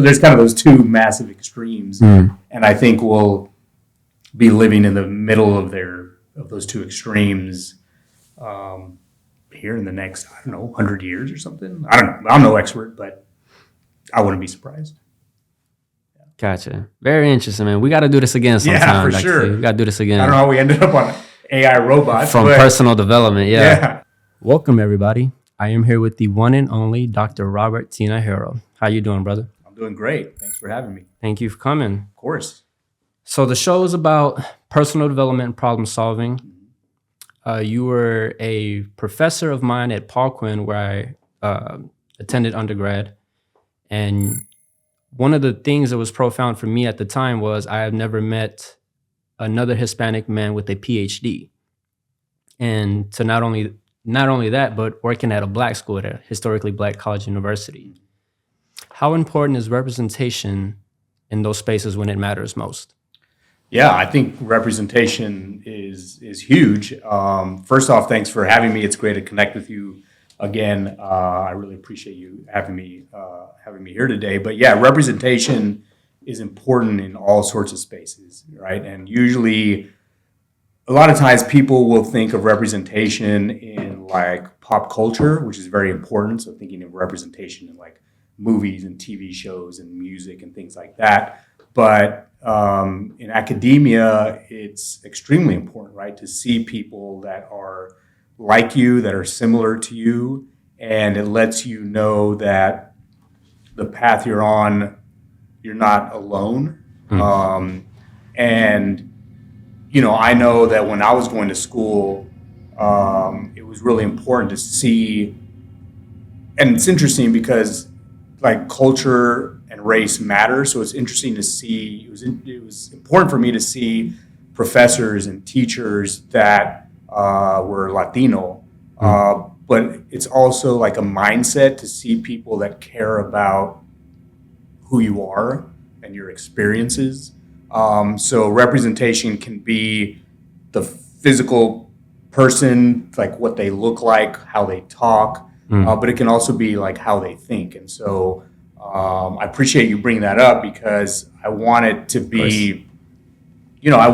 there's kind of those two massive extremes, and I think we'll be living in the middle of those two extremes here in the next, I don't know, 100 years or something. I don't know. I'm no expert, but I wouldn't be surprised. Gotcha. Very interesting, man. We got to do this again sometime. Yeah, for sure. We got to do this again. I don't know how we ended up on AI robots. From personal development, yeah. Welcome, everybody. I am here with the one and only Dr. Robert Tinajero. How you doing, brother? I'm doing great. Thanks for having me. Thank you for coming. Of course. So the show is about personal development and problem solving. You were a professor of mine at Paul Quinn, where I attended undergrad. And one of the things that was profound for me at the time was I have never met another Hispanic man with a PhD. And to not only that, but working at a black school, at a historically black college university. How important is representation in those spaces when it matters most? Yeah, I think representation is huge. First off, thanks for having me. It's great to connect with you again. I really appreciate you having me here today. But yeah, representation is important in all sorts of spaces, right? And usually, a lot of times people will think of representation in like pop culture, which is very important. So thinking of representation in like movies and TV shows and music and things like that. But in academia, it's extremely important, right? To see people that are like you, that are similar to you, and it lets you know that the path you're on, you're not alone. And I know that when I was going to school, it was really important to see, and it's interesting because like culture and race matter. So it's interesting to see, it was important for me to see professors and teachers that were Latino, but it's also like a mindset to see people that care about who you are and your experiences. So representation can be the physical person, like what they look like, how they talk, but it can also be like how they think. And so I appreciate you bringing that up because I wanted to be, I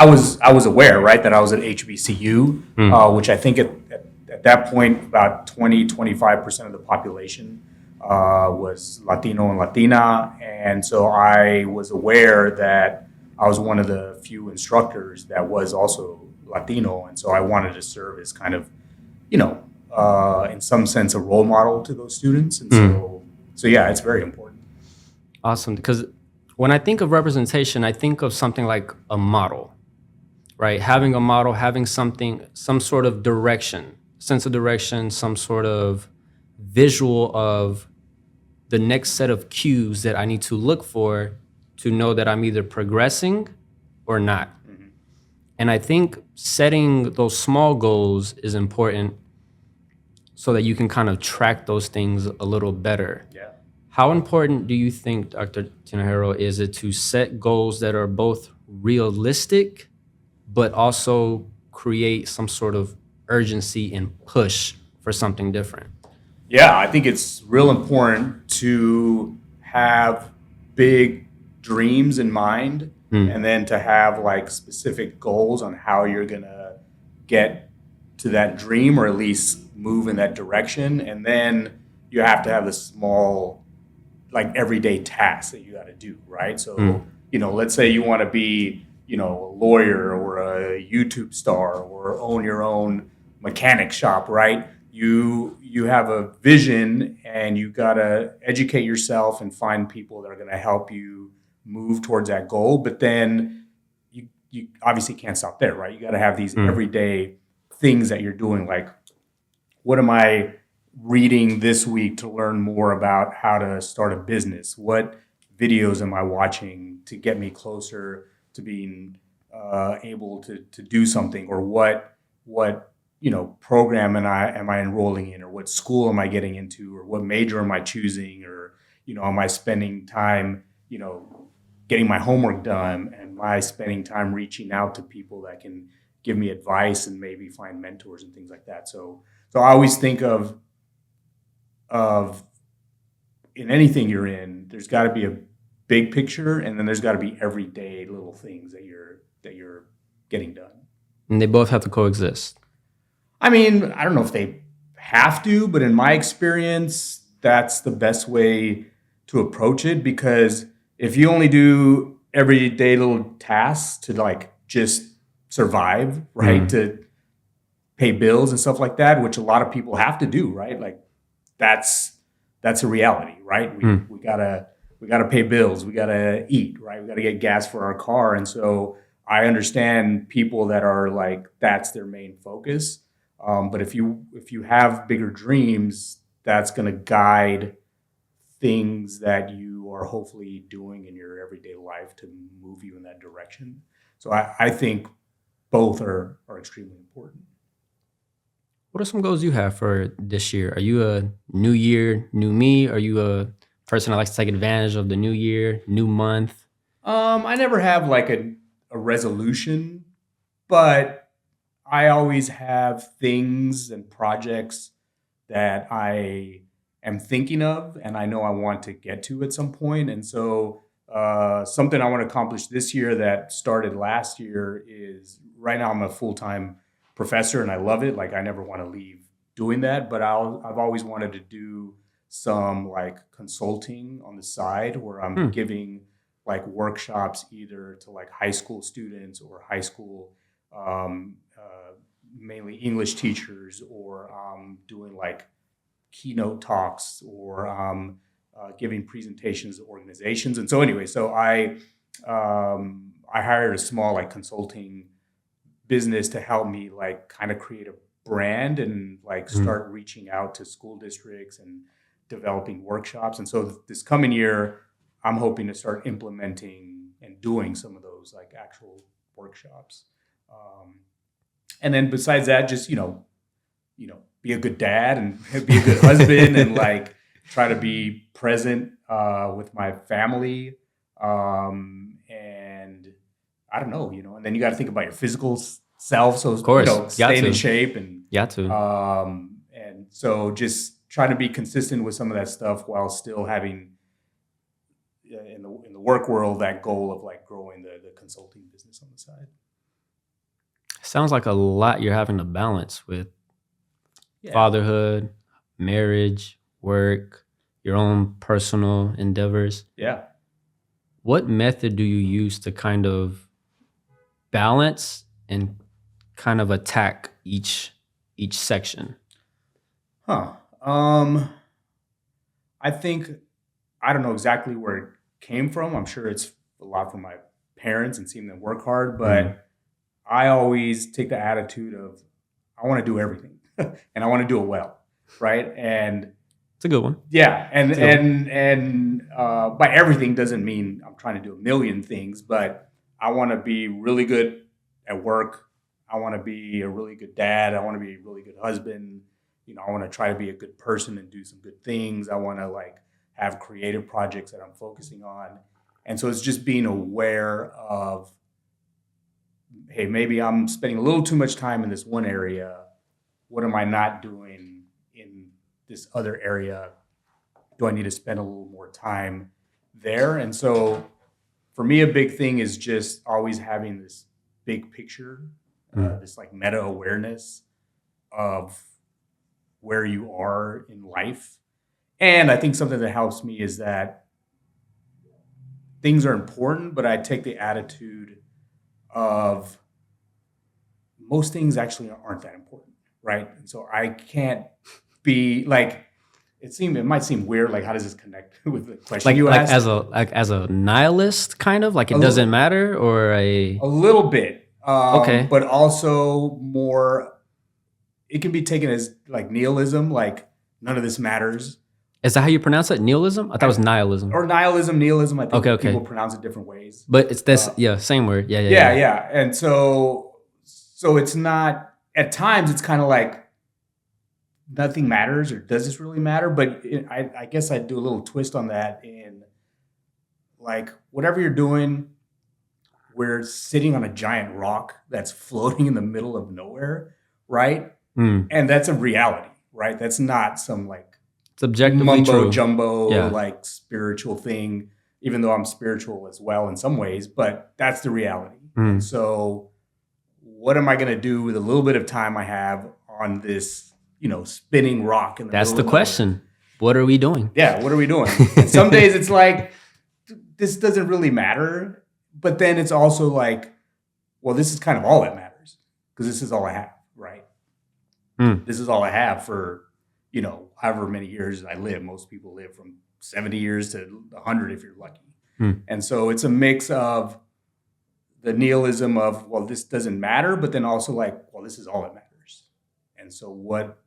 was aware, right, that I was at HBCU, which I think at that point about 25% of the population was Latino and Latina. And so I was aware that I was one of the few instructors that was also Latino. And so I wanted to serve as kind of, in some sense, a role model to those students. And so yeah, it's very important. Awesome. Because when I think of representation, I think of something like a model, right? Having a model, having something, some sort of direction, sense of direction, some sort of visual of the next set of cues that I need to look for to know that I'm either progressing or not. And I think setting those small goals is important so that you can kind of track those things a little better. Yeah. How important do you think, Dr. Tinajero, is it to set goals that are both realistic, but also create some sort of urgency and push for something different? Yeah, I think it's real important to have big dreams in mind and then to have like specific goals on how you're going to get to that dream or at least move in that direction. And then you have to have the small, like everyday tasks that you got to do, right? So, let's say you want to be, a lawyer or a YouTube star or own your own mechanic shop, right? You have a vision and you got to educate yourself and find people that are going to help you move towards that goal. But then you obviously can't stop there, right? You got to have these everyday things that you're doing. Like, what am I reading this week to learn more about how to start a business? What videos am I watching to get me closer to being able to do something? Or what program am I enrolling in, or what school am I getting into, or what major am I choosing, or am I spending time getting my homework done, and am I spending time reaching out to people that can give me advice and maybe find mentors and things like that. So I always think of in anything you're in, there's got to be a big picture, and then there's got to be everyday little things that you're getting done. And they both have to coexist. I mean, I don't know if they have to, but in my experience, that's the best way to approach it, because if you only do everyday little tasks to like just survive, right? To pay bills and stuff like that, which a lot of people have to do, right? Like that's a reality, right? We gotta pay bills, we gotta eat, right? We gotta get gas for our car. And so I understand people that are like, that's their main focus. But if you have bigger dreams, that's going to guide things that you are hopefully doing in your everyday life to move you in that direction. So I think both are extremely important. What are some goals you have for this year? Are you a new year, new me? Are you a person that likes to take advantage of the new year, new month? I never have like a resolution, but I always have things and projects that I am thinking of and I know I want to get to at some point. And so something I want to accomplish this year that started last year is, right now I'm a full-time professor and I love it. Like I never want to leave doing that, but I've always wanted to do some like consulting on the side where I'm giving like workshops either to like high school students or high school mainly English teachers, or doing like keynote talks, or giving presentations to organizations. And so anyway, so I hired a small like consulting business to help me like kind of create a brand and like start reaching out to school districts and developing workshops. And so this coming year, I'm hoping to start implementing and doing some of those like actual workshops. And then besides that, just, be a good dad and be a good husband and like try to be present with my family. And I don't know, and then you got to think about your physical self. So, Of course, staying in shape and, to. and so just try to be consistent with some of that stuff while still having in the work world that goal of like growing the consulting business on the side. Sounds like a lot you're having to balance with fatherhood, marriage, work, your own personal endeavors. Yeah. What method do you use to kind of balance and kind of attack each section? I think, I don't know exactly where it came from. I'm sure it's a lot from my parents and seeing them work hard, but I always take the attitude of I want to do everything and I want to do it well, right? And it's a good one. Yeah, and by everything doesn't mean I'm trying to do a million things, but I want to be really good at work. I want to be a really good dad. I want to be a really good husband. I want to try to be a good person and do some good things. I want to like have creative projects that I'm focusing on. And so it's just being aware of, hey, maybe I'm spending a little too much time in this one area. What am I not doing in this other area? Do I need to spend a little more time there? And so for me, a big thing is just always having this big picture, this like meta awareness of where you are in life. And I think something that helps me is that things are important, but I take the attitude of most things actually aren't that important, right? And so I can't be like, it might seem weird, like how does this connect with the question you asked? As a nihilist, kind of like it doesn't matter, or a little bit, okay, but also more. It can be taken as like nihilism, like none of this matters. Is that how you pronounce it? Nihilism? I thought it was nihilism. Or nihilism. I think okay. people pronounce it different ways. But it's this, same word. Yeah. And so it's not, at times it's kind of like nothing matters, or does this really matter? But I guess I'd do a little twist on that in like, whatever you're doing, we're sitting on a giant rock that's floating in the middle of nowhere, right? And that's a reality, right? That's not some like objectively mumbo true. jumbo Yeah. like spiritual thing, even though I'm spiritual as well in some ways, but that's the reality. And so what am I going to do with a little bit of time I have on this, spinning rock in the That's middle the of nowhere? question. What are we doing? Yeah, what are we doing? And some days it's like, this doesn't really matter. But then it's also like, well, this is kind of all that matters because this is all I have, right? This is all I have for, however many years I live. Most people live from 70 years to 100 if you're lucky. And so it's a mix of the nihilism of, well, this doesn't matter, but then also like, well, this is all that matters. And so what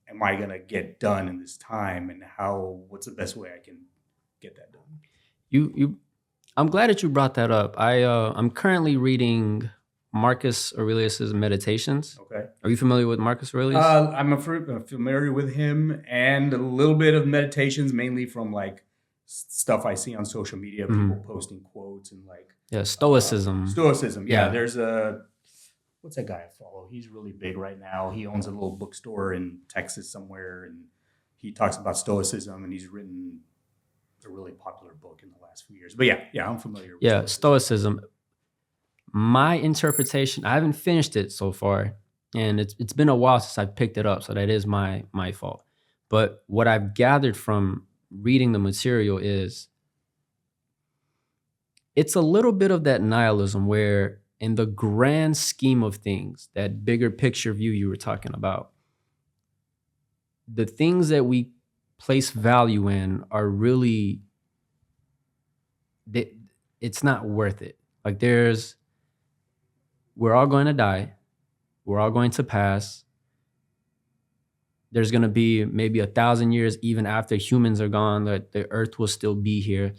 am I going to get done in this time, and what's the best way I can get that done? I'm glad that you brought that up. I'm currently reading Marcus Aurelius's Meditations. Okay. Are you familiar with Marcus Aurelius? I'm familiar with him and a little bit of meditations, mainly from like stuff I see on social media, people posting quotes and like Stoicism. Stoicism. Yeah. There's what's that guy I follow? He's really big right now. He owns a little bookstore in Texas somewhere, and he talks about Stoicism, and he's written a really popular book in the last few years. But yeah, I'm familiar with Stoicism. My interpretation, I haven't finished it so far, and it's been a while since I picked it up, so that is my fault. But what I've gathered from reading the material is it's a little bit of that nihilism where in the grand scheme of things, that bigger picture view you were talking about, the things that we place value in are really, it's not worth it. Like we're all going to die. We're all going to pass. There's going to be maybe 1,000 years even after humans are gone, that the earth will still be here.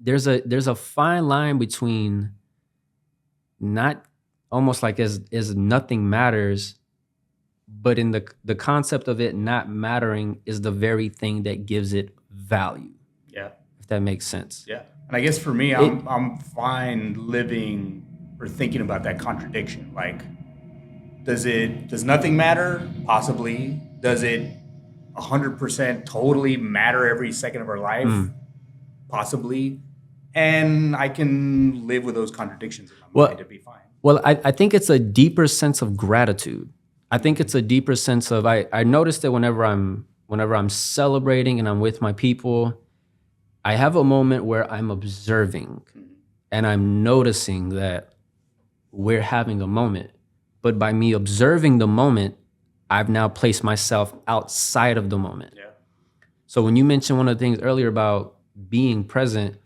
There's a fine line between not almost like as nothing matters, but in the concept of it not mattering is the very thing that gives it value. Yeah. If that makes sense. Yeah. And I guess for me, I'm fine living or thinking about that contradiction. Like, does nothing matter? Possibly. Does it 100% totally matter every second of our life? Possibly. And I can live with those contradictions in my mind to be fine. Well, I think it's a deeper sense of gratitude. I think it's a deeper sense of, I noticed that whenever I'm celebrating and I'm with my people, I have a moment where I'm observing and I'm noticing that we're having a moment. But by me observing the moment, I've now placed myself outside of the moment. Yeah. So when you mentioned one of the things earlier about being present,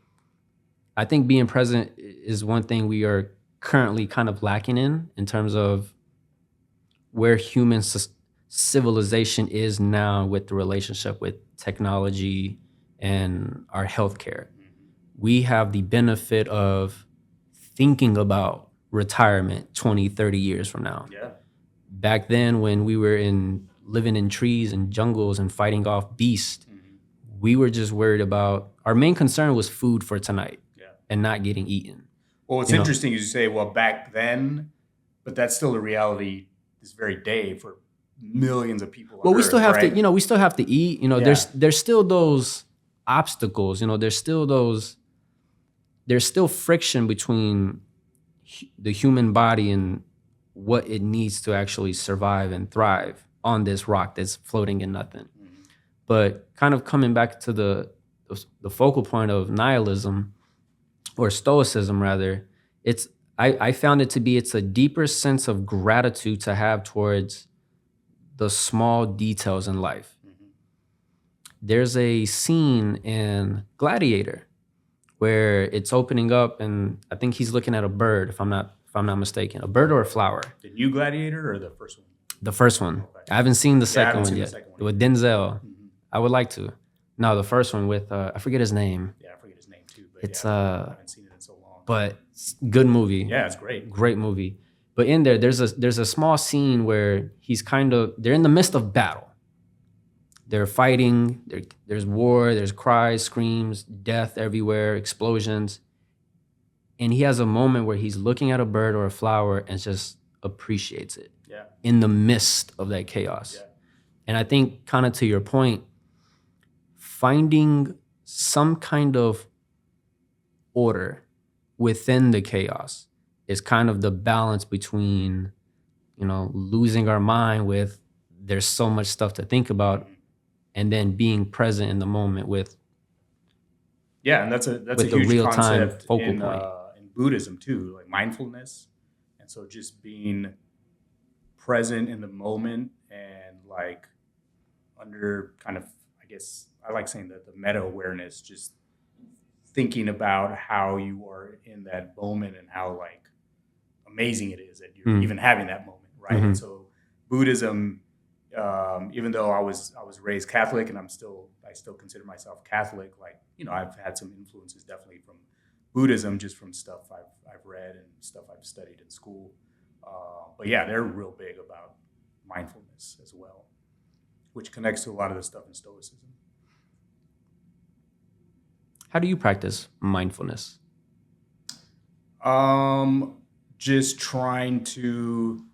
I think being present is one thing we are currently kind of lacking in terms of where human civilization is now with the relationship with technology and our healthcare. We have the benefit of thinking about retirement 20, 30 years from now. Yeah. Back then when we were living in trees and jungles and fighting off beasts, we were just worried about, our main concern was food for tonight and not getting eaten. Well, what's interesting is you say, well, back then, but that's still the reality this very day for millions of people. Well, we still have right? to, we still have to eat. There's still those obstacles. There's still friction between the human body and what it needs to actually survive and thrive on this rock that's floating in nothing. But kind of coming back to the focal point of nihilism, or stoicism rather, I found it to be, it's a deeper sense of gratitude to have towards the small details in life. There's a scene in Gladiator where it's opening up and I think he's looking at a bird, if I'm not mistaken. A bird or a flower? The new Gladiator or the first one? The first one. Okay. I haven't seen the second one yet. With Denzel. I would like to. No, the first one with I forget his name. Yeah, I forget his name too. But it's I haven't seen it in so long. But good movie. Yeah, it's great. Great movie. But in there, there's a small scene where they're in the midst of battle. They're fighting. There's war. There's cries, screams, death everywhere, explosions. And he has a moment where he's looking at a bird or a flower and just appreciates it. Yeah. In the midst of that chaos. Yeah. And I think, kind of to your point, finding some kind of order within the chaos is kind of the balance between, losing our mind with there's so much stuff to think about, and then being present in the moment with and that's a the huge real-time concept focal in point. in Buddhism too, like mindfulness, and so just being present in the moment and like under kind of, I guess I like saying that the meta awareness, just thinking about how you are in that moment and how like amazing it is that you're even having that moment, right? And so Buddhism, even though I was raised Catholic and I still consider myself Catholic, like, I've had some influences definitely from Buddhism, just from stuff I've read and stuff I've studied in school. But yeah, they're real big about mindfulness as well, which connects to a lot of the stuff in Stoicism. How do you practice mindfulness? Just trying to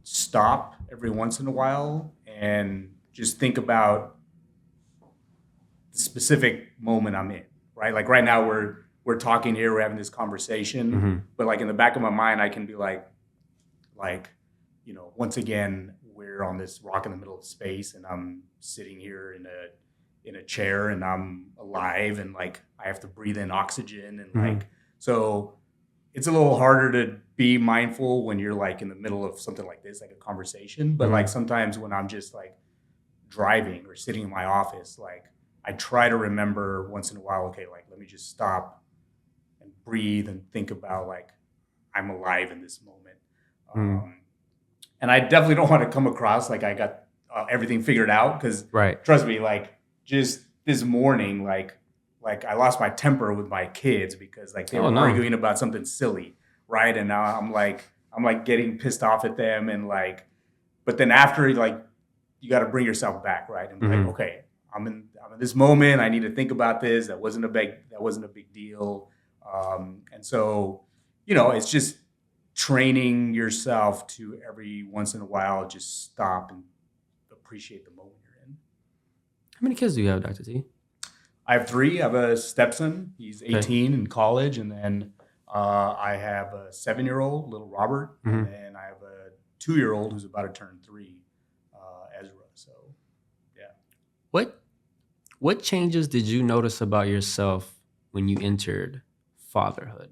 stop every once in a while and just think about the specific moment I'm in, right? Like right now we're talking here, we're having this conversation, but like in the back of my mind, I can be like, once again, we're on this rock in the middle of space and I'm sitting here in a chair and I'm alive and like I have to breathe in oxygen and like, so it's a little harder to be mindful when you're like in the middle of something like this, like a conversation. But like sometimes when I'm just like driving or sitting in my office, like I try to remember once in a while, okay, like let me just stop and breathe and think about like I'm alive in this moment. And I definitely don't want to come across like I got everything figured out, because trust me, like just this morning, like I lost my temper with my kids because like they were arguing about something silly, right? And now I'm like getting pissed off at them, and like, but then after, like, you got to bring yourself back, right? And be like, okay, I'm in this moment. I need to think about this. That wasn't a big deal. And so, it's just training yourself to every once in a while just stop and appreciate the moment you're in. How many kids do you have, Dr. T? I have 3. I have a stepson. He's 18 in college. And then I have a 7-year-old, little Robert. And then I have a 2-year-old who's about to turn 3, Ezra. So, yeah. What changes did you notice about yourself when you entered fatherhood?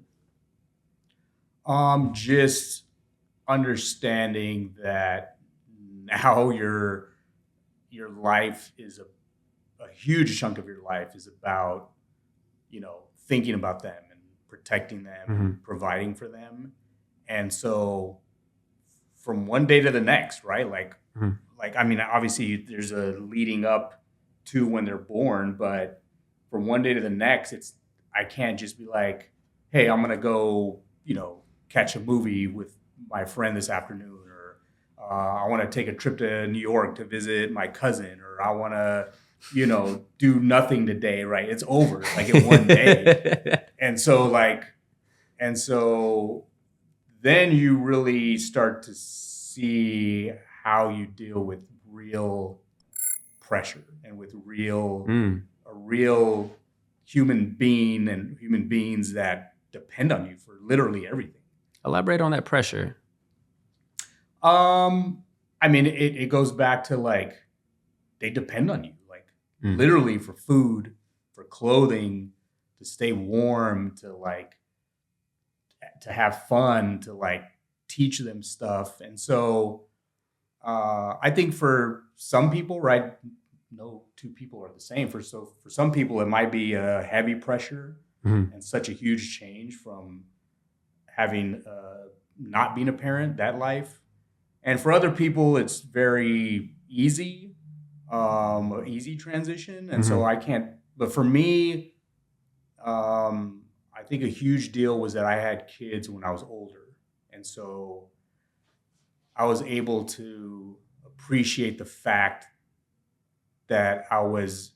Just understanding that now your life is a huge chunk of your life is about, thinking about them and protecting them, providing for them. And so from one day to the next, right? Like, I mean, obviously there's a leading up to when they're born, but from one day to the next, I can't just be like, hey, I'm going to go, catch a movie with my friend this afternoon, or I want to take a trip to New York to visit my cousin, or I want to, do nothing today, right? It's over like in one day. And so then you really start to see how you deal with real pressure and with a real human being and human beings that depend on you for literally everything. Elaborate on that pressure. I mean, it goes back to like, they depend on you, like literally for food, for clothing, to stay warm, to like, to have fun, to like teach them stuff. And so I think for some people, right, no 2 people are the same. For some people, it might be a heavy pressure and such a huge change from having not being a parent, that life. And for other people, it's very easy, easy transition. And so I can't, but for me, I think a huge deal was that I had kids when I was older. And so I was able to appreciate the fact that I was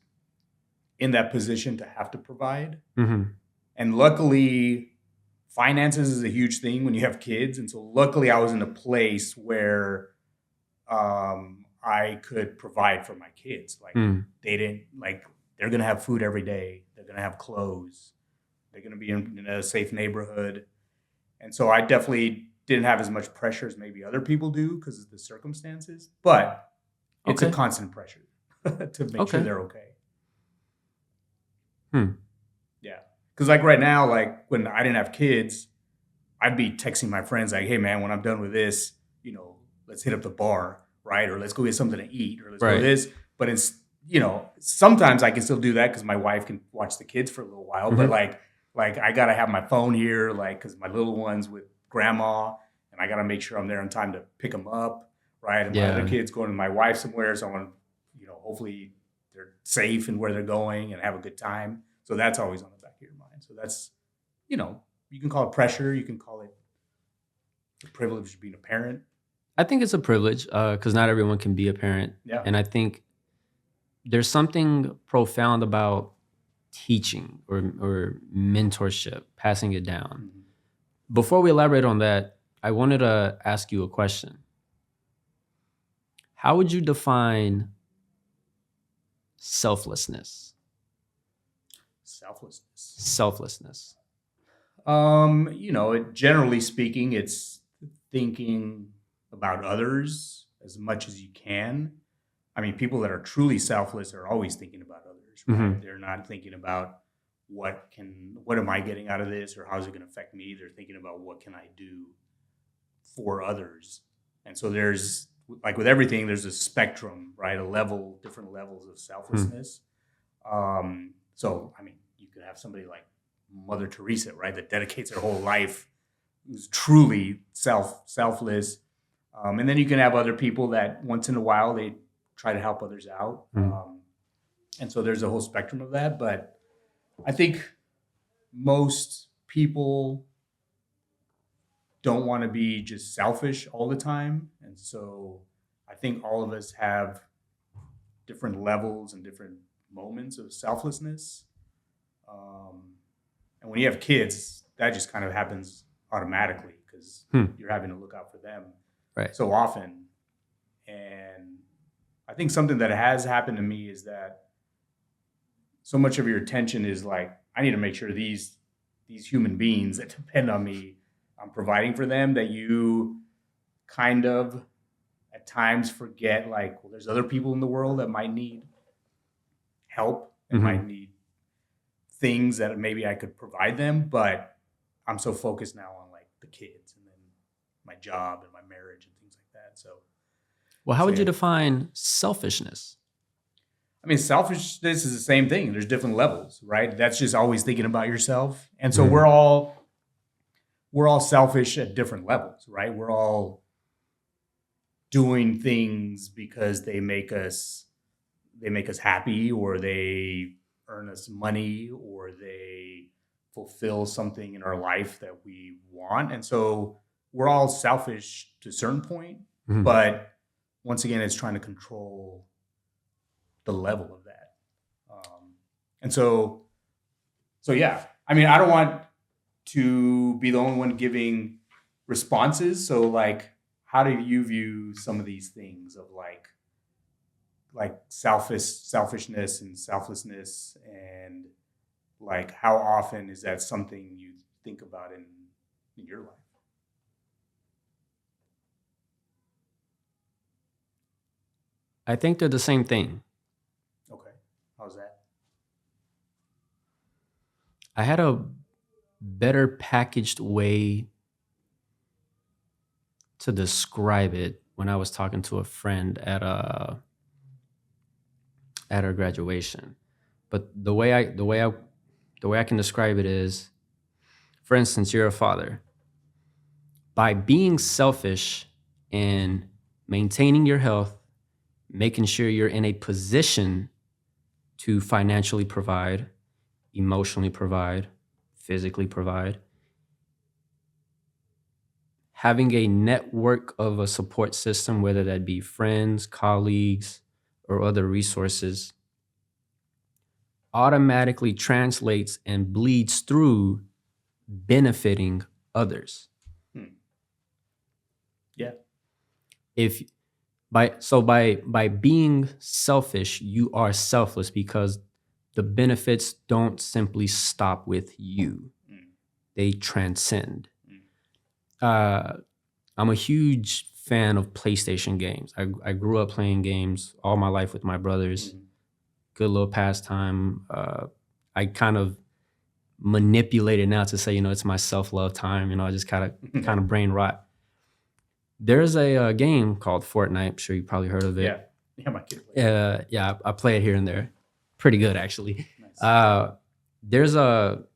in that position to have to provide. And luckily, finances is a huge thing when you have kids. And so luckily I was in a place where I could provide for my kids. Like they didn't, like they're going to have food every day. They're going to have clothes. They're going to be in a safe neighborhood. And so I definitely didn't have as much pressure as maybe other people do because of the circumstances. But it's a Okay. constant pressure to make sure Okay. they're okay. Hmm. Yeah. Because like right now, like when I didn't have kids, I'd be texting my friends like, hey, man, when I'm done with this, let's hit up the bar, right? Or let's go get something to eat or let's go Right. this. But it's, sometimes I can still do that because my wife can watch the kids for a little while. But like I got to have my phone here, like, because my little one's with grandma and I got to make sure I'm there on time to pick them up, right? And my other kids going to my wife somewhere. So I want to, hopefully they're safe and where they're going and have a good time. So that's always on the back of your mind. So that's, you can call it pressure. You can call it the privilege of being a parent. I think it's a privilege because not everyone can be a parent. Yeah. And I think there's something profound about teaching or mentorship, passing it down. Mhm. Before we elaborate on that, I wanted to ask you a question. How would you define selflessness? Selflessness. Generally speaking, it's thinking about others as much as you can. I mean, people that are truly selfless are always thinking about others, right? Mhm. They're not thinking about what am I getting out of this or how's it going to affect me? They're thinking about what can I do for others. And so there's, like with everything, there's a spectrum, right? Different levels of selflessness. So, I mean, you could have somebody like Mother Teresa, right? That dedicates their whole life, who's truly selfless. And then you can have other people that once in a while, they try to help others out. And so there's a whole spectrum of that. But I think most people don't want to be just selfish all the time. And so I think all of us have different levels and different moments of selflessness. And when you have kids, that just kind of happens automatically because you're having to look out for them so often. And I think something that has happened to me is that so much of your attention is like, I need to make sure these human beings that depend on me, I'm providing for them, that you kind of at times forget like, well, there's other people in the world that might need help and might need things that maybe I could provide them, but I'm so focused now on like the kids and then my job and my marriage and things like that. So, well, how would you define selfishness? I mean, selfishness is the same thing. There's different levels, right? That's just always thinking about yourself. And so we're all selfish at different levels, right? We're all doing things because they make us happy, or they earn us money, or they fulfill something in our life that we want. And so we're all selfish to a certain point, but once again, it's trying to control the level of that. And so yeah, I mean, I don't want to be the only one giving responses. So like, how do you view some of these things of like selfishness and selflessness, and like how often is that something you think about in your life? I think they're the same thing. Okay. How's that? I had a better packaged way to describe it when I was talking to a friend at her graduation. But the way I can describe it is, for instance, you're a father. By being selfish and maintaining your health, making sure you're in a position to financially provide, emotionally provide, physically provide, having a network of a support system, whether that be friends, colleagues, or other resources, automatically translates and bleeds through benefiting others. Yeah. By being selfish, you are selfless because the benefits don't simply stop with you. They transcend. I'm a huge fan of PlayStation games. I grew up playing games all my life with my brothers. Good little pastime. I kind of manipulate it now to say, it's my self-love time. I just kind of brain rot. There's a game called Fortnite. I'm sure you probably heard of it. Yeah, my kid plays. Yeah, I play it here and there. Pretty good, actually. Nice. There's the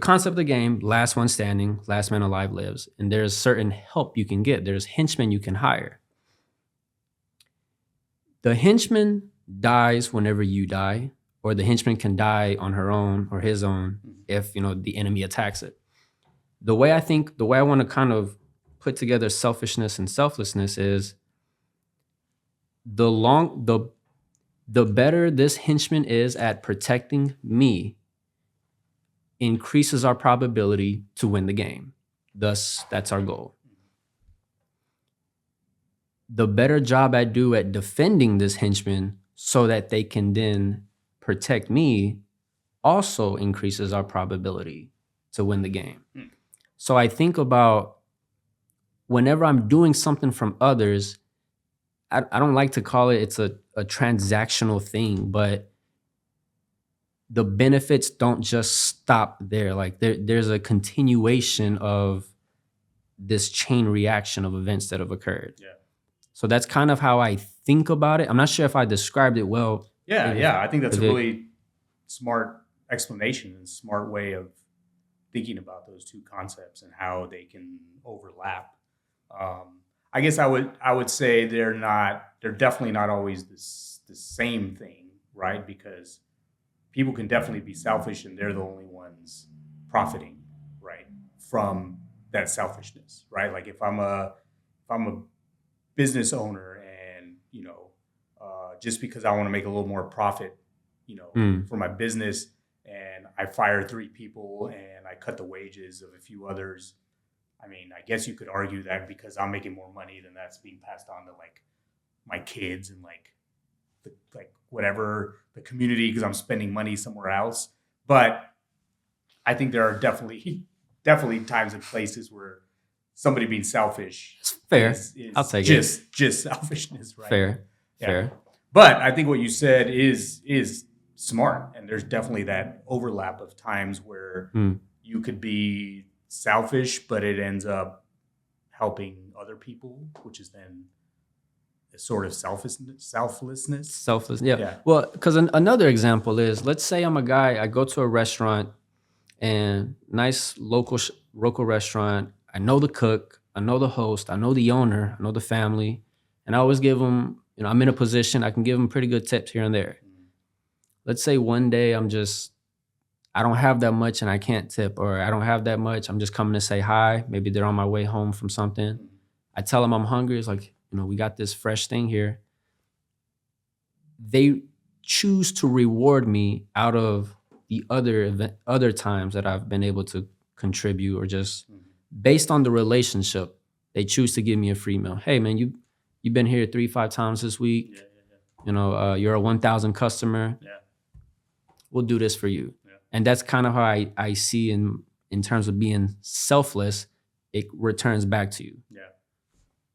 concept of the game, last one standing, last man alive lives, and there's certain help you can get. There's henchmen you can hire. The henchman dies whenever you die, or the henchman can die on her own or his own if the enemy attacks it. The way I want to kind of put together selfishness and selflessness is the better this henchman is at protecting me increases our probability to win the game. Thus, that's our goal. The better job I do at defending this henchman so that they can then protect me also increases our probability to win the game. So I think about whenever I'm doing something from others, I don't like to call it's a transactional thing, but the benefits don't just stop there. Like there's a continuation of this chain reaction of events that have occurred. Yeah. So that's kind of how I think about it. I'm not sure if I described it well. Yeah. I think that's a really smart explanation and smart way of thinking about those two concepts and how they can overlap. I guess I would say they're definitely not always the same thing, right? Because people can definitely be selfish and they're the only ones profiting, right, from that selfishness, right? Like if I'm a business owner and just because I want to make a little more profit, for my business, and I fire 3 people and I cut the wages of a few others. I mean, I guess you could argue that because I'm making more money, then that's being passed on to like my kids and whatever the community because I'm spending money somewhere else. But I think there are definitely times and places where somebody being selfish it's fair. Is I'll take just selfishness, right? Fair. But I think what you said is smart, and there's definitely that overlap of times where you could be selfish, but it ends up helping other people, which is then a sort of selflessness. Yeah. Well, because another example is, let's say I'm a guy, I go to a restaurant, and nice local restaurant. I know the cook, I know the host, I know the owner, I know the family, and I always give them, I'm in a position, I can give them pretty good tips here and there. Let's say one day I don't have that much and I can't tip, or I don't have that much, I'm just coming to say hi. Maybe they're on my way home from something. I tell them I'm hungry. It's like, we got this fresh thing here. They choose to reward me out of the other times that I've been able to contribute, or just based on the relationship, they choose to give me a free meal. Hey man, you've been here 3-5 times this week. You're a 1,000 customer. We'll do this for you. And that's kind of how I see in terms of being selfless, it returns back to you.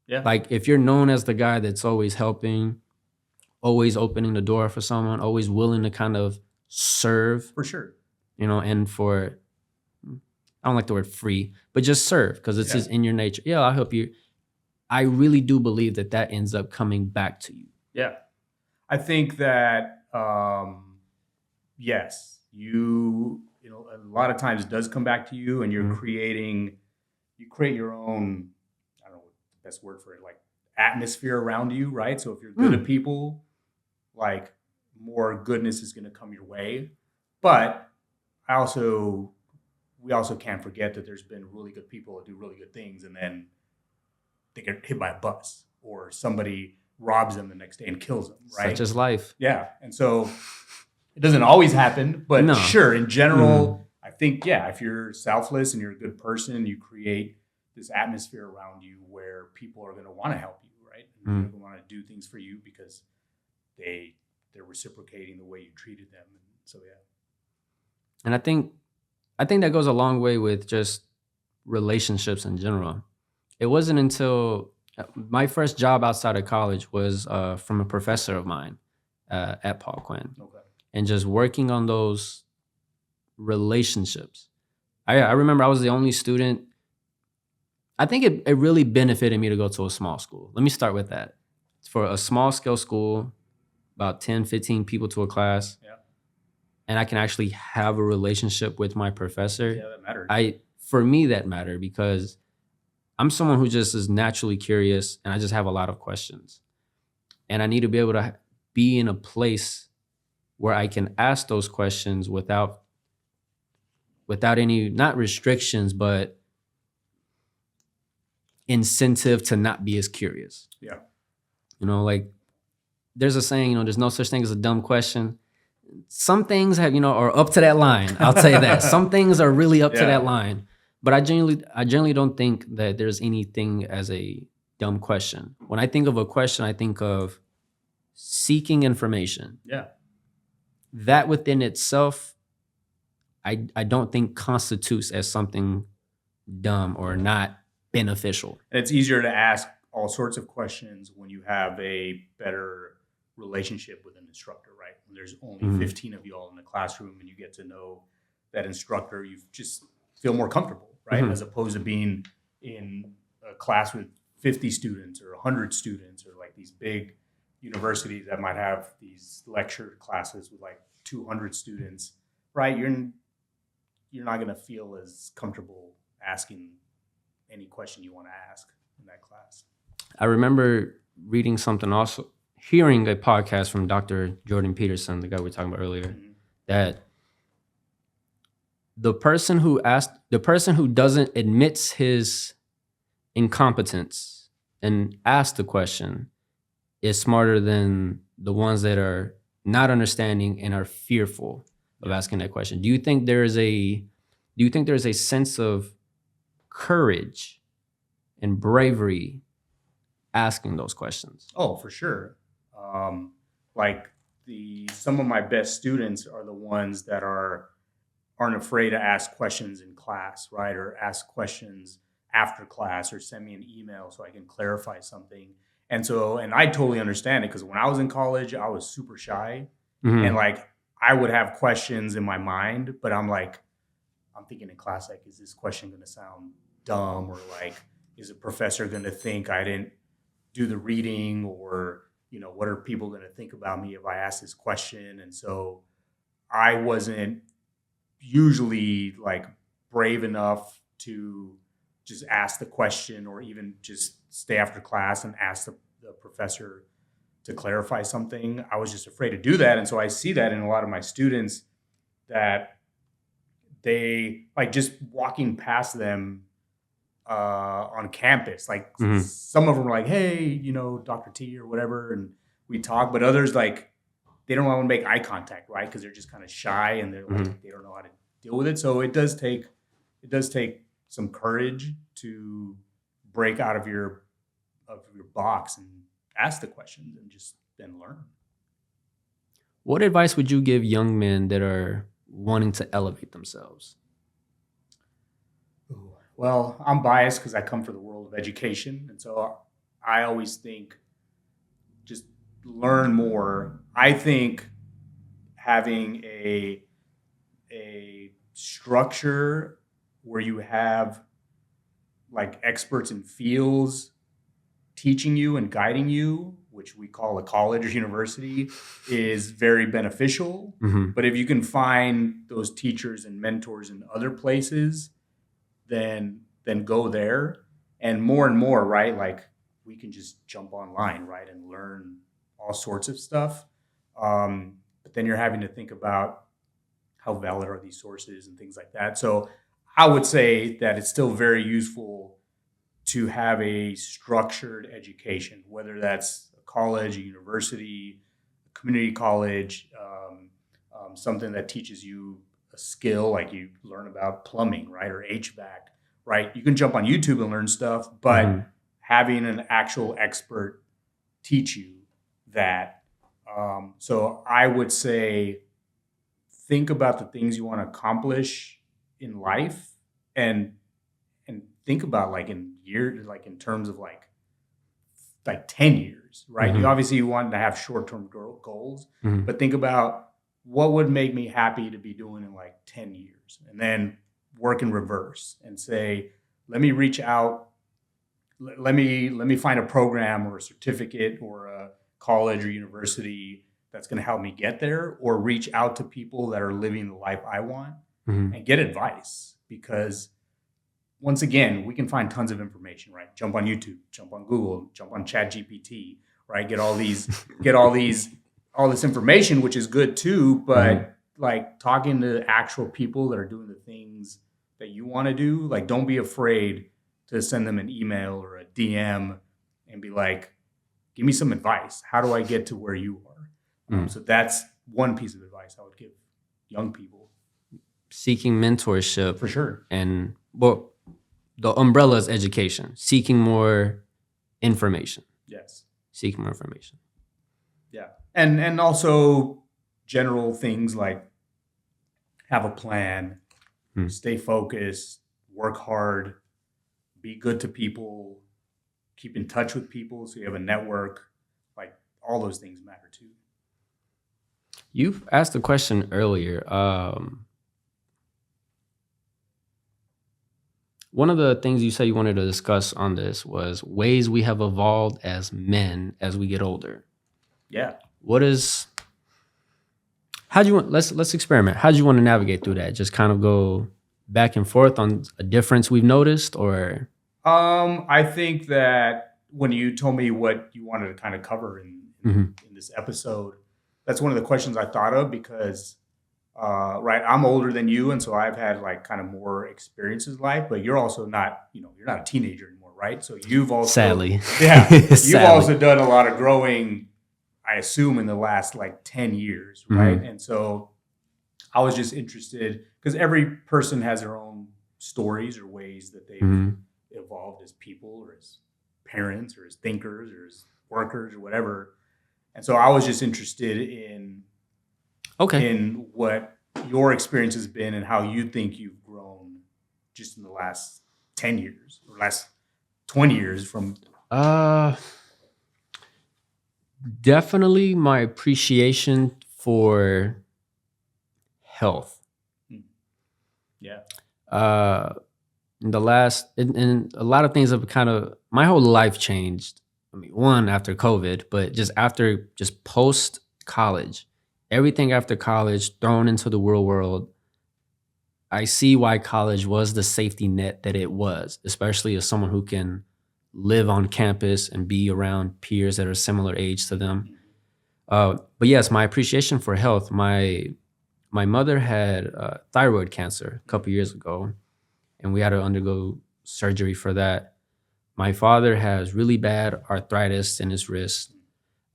Yeah. Like if you're known as the guy that's always helping, always opening the door for someone, always willing to kind of serve. For sure. And for, I don't like the word free, but just serve, because it's just in your nature. Yeah, I'll help you. I really do believe that ends up coming back to you. Yeah. I think that, yes, a lot of times it does come back to you, and you create your own, I don't know what the best word for it, like atmosphere around you, right? So if you're good at people, like more goodness is going to come your way. But we also can't forget that there's been really good people that do really good things, and then they get hit by a bus, or somebody robs them the next day and kills them, right? Such is life. Yeah. And so it doesn't always happen, but sure, in general, I think, if you're selfless and you're a good person, you create this atmosphere around you where people are going to want to help you, right? And they're going to want to do things for you because they're reciprocating the way you treated them. And So yeah. And I think that goes a long way with just relationships in general. It wasn't until my first job outside of college was from a professor of mine at Paul Quinn, Okay. and just working on those relationships. I remember I was the only student. I think it really benefited me to go to a small school. Let me start with that. For a small scale school, about 10, 15 people to a class, Yeah. and I can actually have a relationship with my professor. Yeah, that matters. For me, that mattered because I'm someone who just is naturally curious, and I just have a lot of questions. And I need to be able to be in a place where I can ask those questions without any, not restrictions, but incentive to not be as curious. Yeah. You know, like there's a saying, there's no such thing as a dumb question. Some things have, are up to that line. I'll tell you that. Some things are really up to that line. But I generally don't think that there's anything as a dumb question. When I think of a question, I think of seeking information. Yeah. That within itself, I don't think constitutes as something dumb or not beneficial. And it's easier to ask all sorts of questions when you have a better relationship with an instructor, right? When there's only 15 of you all in the classroom and you get to know that instructor, you just feel more comfortable, right? As opposed to being in a class with 50 students or 100 students, or like these big universities that might have these lecture classes with like 200 students, right? You're not going to feel as comfortable asking any question you want to ask in that class. I remember reading something, also hearing a podcast from Dr. Jordan Peterson, the guy we were talking about earlier, that the person who doesn't admits his incompetence and asks the question is smarter than the ones that are not understanding and are fearful of asking that question. Do you think there is a sense of courage and bravery asking those questions? Oh, for sure. Like some of my best students are the ones that aren't afraid to ask questions in class, right? Or ask questions after class, or send me an email so I can clarify something. And I totally understand it, because when I was in college, I was super shy. And like I would have questions in my mind, but I'm thinking in class, like, is this question going to sound dumb? Or like, is a professor going to think I didn't do the reading? Or, what are people going to think about me if I ask this question? And so I wasn't usually like brave enough to just ask the question, or even just stay after class and ask the professor to clarify something. I was just afraid to do that. And so I see that in a lot of my students, that they like just walking past them on campus. Like some of them are like, hey, Dr. T or whatever. And we talk, but others, like, they don't want to make eye contact, right? Because they're just kind of shy, and they're like, they don't know how to deal with it. So it does take some courage to break out of your box and ask the questions and just then learn. What advice would you give young men that are wanting to elevate themselves? Well, I'm biased because I come from the world of education. And so I always think just learn more. I think having a structure where you have like experts in fields teaching you and guiding you, which we call a college or university, is very beneficial. But if you can find those teachers and mentors in other places, then go there. And more, right? Like, we can just jump online, right, and learn all sorts of stuff. But then you're having to think about how valid are these sources and things like that. So I would say that it's still very useful to have a structured education, whether that's a college, a university, a community college, something that teaches you a skill, like you learn about plumbing, right, or HVAC, right? You can jump on YouTube and learn stuff, but having an actual expert teach you that. So I would say think about the things you want to accomplish in life, and think about like in years, like in terms of like 10 years, right? You obviously you want to have short-term goals, but think about what would make me happy to be doing in like 10 years, and then work in reverse and say, let me reach out, let me find a program or a certificate or a college or university that's going to help me get there, or reach out to people that are living the life I want and get advice. Because once again, we can find tons of information, right? Jump on YouTube, jump on Google, jump on ChatGPT, right? Get all this information, which is good too. But like talking to actual people that are doing the things that you want to do, like don't be afraid to send them an email or a DM and be like, give me some advice. How do I get to where you are? So that's one piece of advice I would give young people. Seeking mentorship. For sure. And well, the umbrella is education. Seeking more information. Yes. Seeking more information. Yeah. And also general things like have a plan, stay focused, work hard, be good to people, keep in touch with people so you have a network. Like all those things matter too. You've asked a question earlier. One of the things you said you wanted to discuss on this was ways we have evolved as men as we get older. Yeah. Let's experiment. How do you want to navigate through that? Just kind of go back and forth on a difference we've noticed, or? I think that when you told me what you wanted to kind of cover in this episode, that's one of the questions I thought of because, right, I'm older than you, and so I've had like kind of more experiences in life. But you're also not, you're not a teenager anymore, right? So you've also, sadly, you've also done a lot of growing, I assume, in the last like 10 years, right? And so I was just interested because every person has their own stories or ways that they've evolved as people or as parents or as thinkers or as workers or whatever. And so I was just interested in what your experience has been and how you think you've grown just in the last 10 years or last 20 years from. Definitely my appreciation for health. Yeah. In the last, and a lot of things have kind of, my whole life changed. I mean, one, after COVID, but just post college, everything after college thrown into the real world. I see why college was the safety net that it was, especially as someone who can live on campus and be around peers that are similar age to them. But yes, my appreciation for health. My mother had thyroid cancer a couple years ago, and we had to undergo surgery for that. My father has really bad arthritis in his wrist.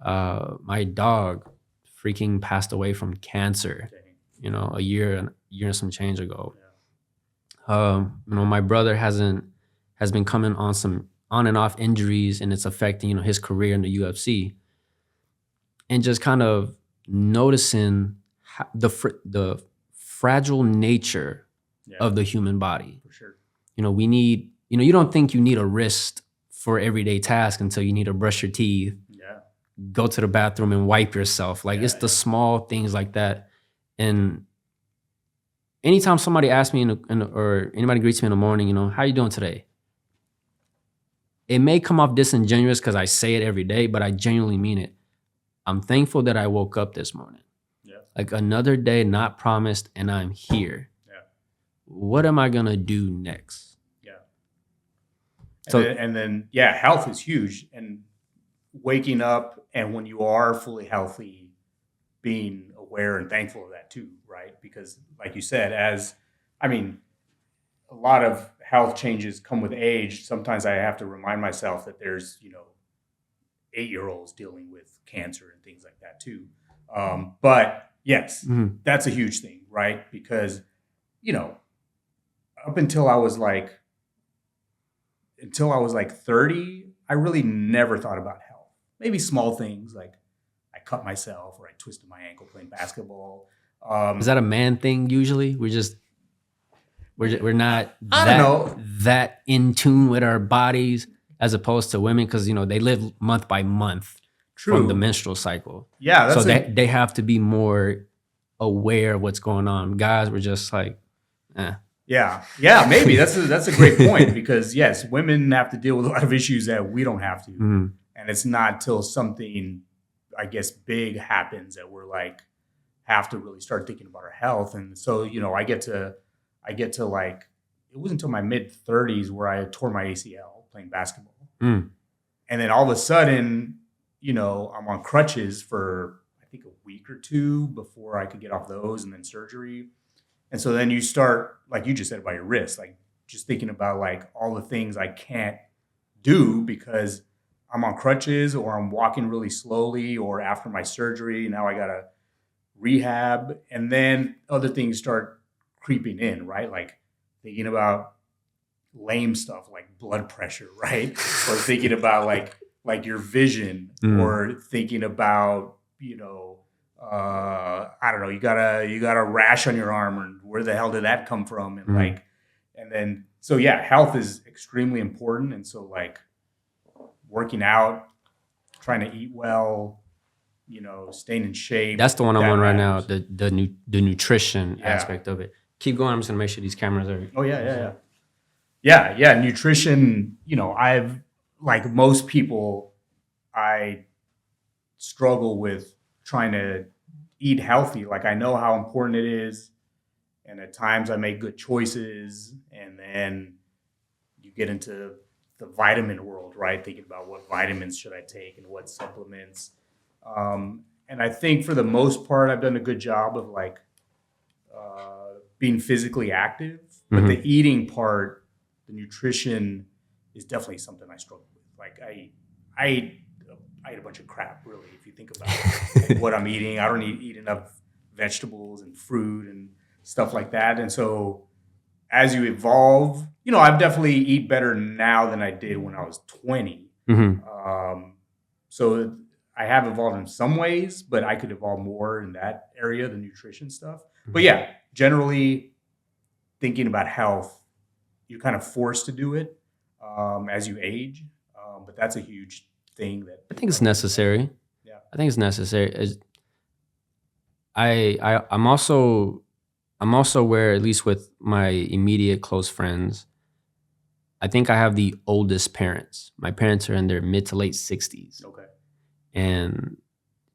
My dog freaking passed away from cancer, a year and some change ago. My brother has been coming on some on and off injuries, and it's affecting, his career in the UFC. And just kind of noticing the fragile nature of the human body. For sure. We need, you don't think you need a wrist for everyday tasks until you need to brush your teeth, go to the bathroom and wipe yourself. Like it's the small things like that. And anytime somebody asks me or anybody greets me in the morning, how you doing today? It may come off disingenuous because I say it every day, but I genuinely mean it. I'm thankful that I woke up this morning. Yeah. Like another day not promised, and I'm here. Yeah. What am I going to do next? Yeah. And then, health is huge. And waking up, and when you are fully healthy, being aware and thankful of that too, right? Because like you said, a lot of health changes come with age. Sometimes I have to remind myself that there's, 8-year-olds dealing with cancer and things like that too. But yes, that's a huge thing, right? Because, up until I was like 30, I really never thought about health. Maybe small things like I cut myself or I twisted my ankle playing basketball. Is that a man thing usually? We're not I don't know. that in tune with our bodies as opposed to women, because they live month by month from the True. menstrual cycle. Yeah, So that's they have to be more aware of what's going on. Guys were just like, eh. yeah, maybe that's a great point, because yes, women have to deal with a lot of issues that we don't have to, and it's not till something, I guess, big happens that we're like have to really start thinking about our health. And so I get to like, it wasn't until my mid 30s where I tore my ACL playing basketball, and then all of a sudden, I'm on crutches for I think a week or two before I could get off those, and then surgery. And so then you start, like you just said, about your wrist, like just thinking about like all the things I can't do because I'm on crutches, or I'm walking really slowly, or after my surgery, now I got to rehab. And then other things start creeping in, right? Like thinking about lame stuff like blood pressure, right? Or thinking about like your vision, or thinking about, I don't know, you got a rash on your arm, and where the hell did that come from? And and then, so yeah, health is extremely important. And so like working out, trying to eat well, staying in shape. That's the one I'm on right now, matters. the nutrition aspect of it. Keep going. I'm just gonna make sure these cameras are. Oh yeah. Nutrition. I've, like most people, I struggle with trying to eat healthy. Like I know how important it is, and at times I make good choices, and then you get into the vitamin world, right? Thinking about what vitamins should I take and what supplements. And I think for the most part, I've done a good job of like being physically active, but the eating part, the nutrition, is definitely something I struggle with. Like I eat a bunch of crap, really, if you think about what I'm eating. I don't eat enough vegetables and fruit and stuff like that. And so as you evolve, I've definitely eat better now than I did when I was 20. So I have evolved in some ways, but I could evolve more in that area, the nutrition stuff. But yeah, generally thinking about health, you're kind of forced to do it as you age. But that's a huge thing that I think it's necessary. Yeah. I think it's necessary. I'm also aware, at least with my immediate close friends, I think I have the oldest parents. My parents are in their mid to late 60s. Okay. And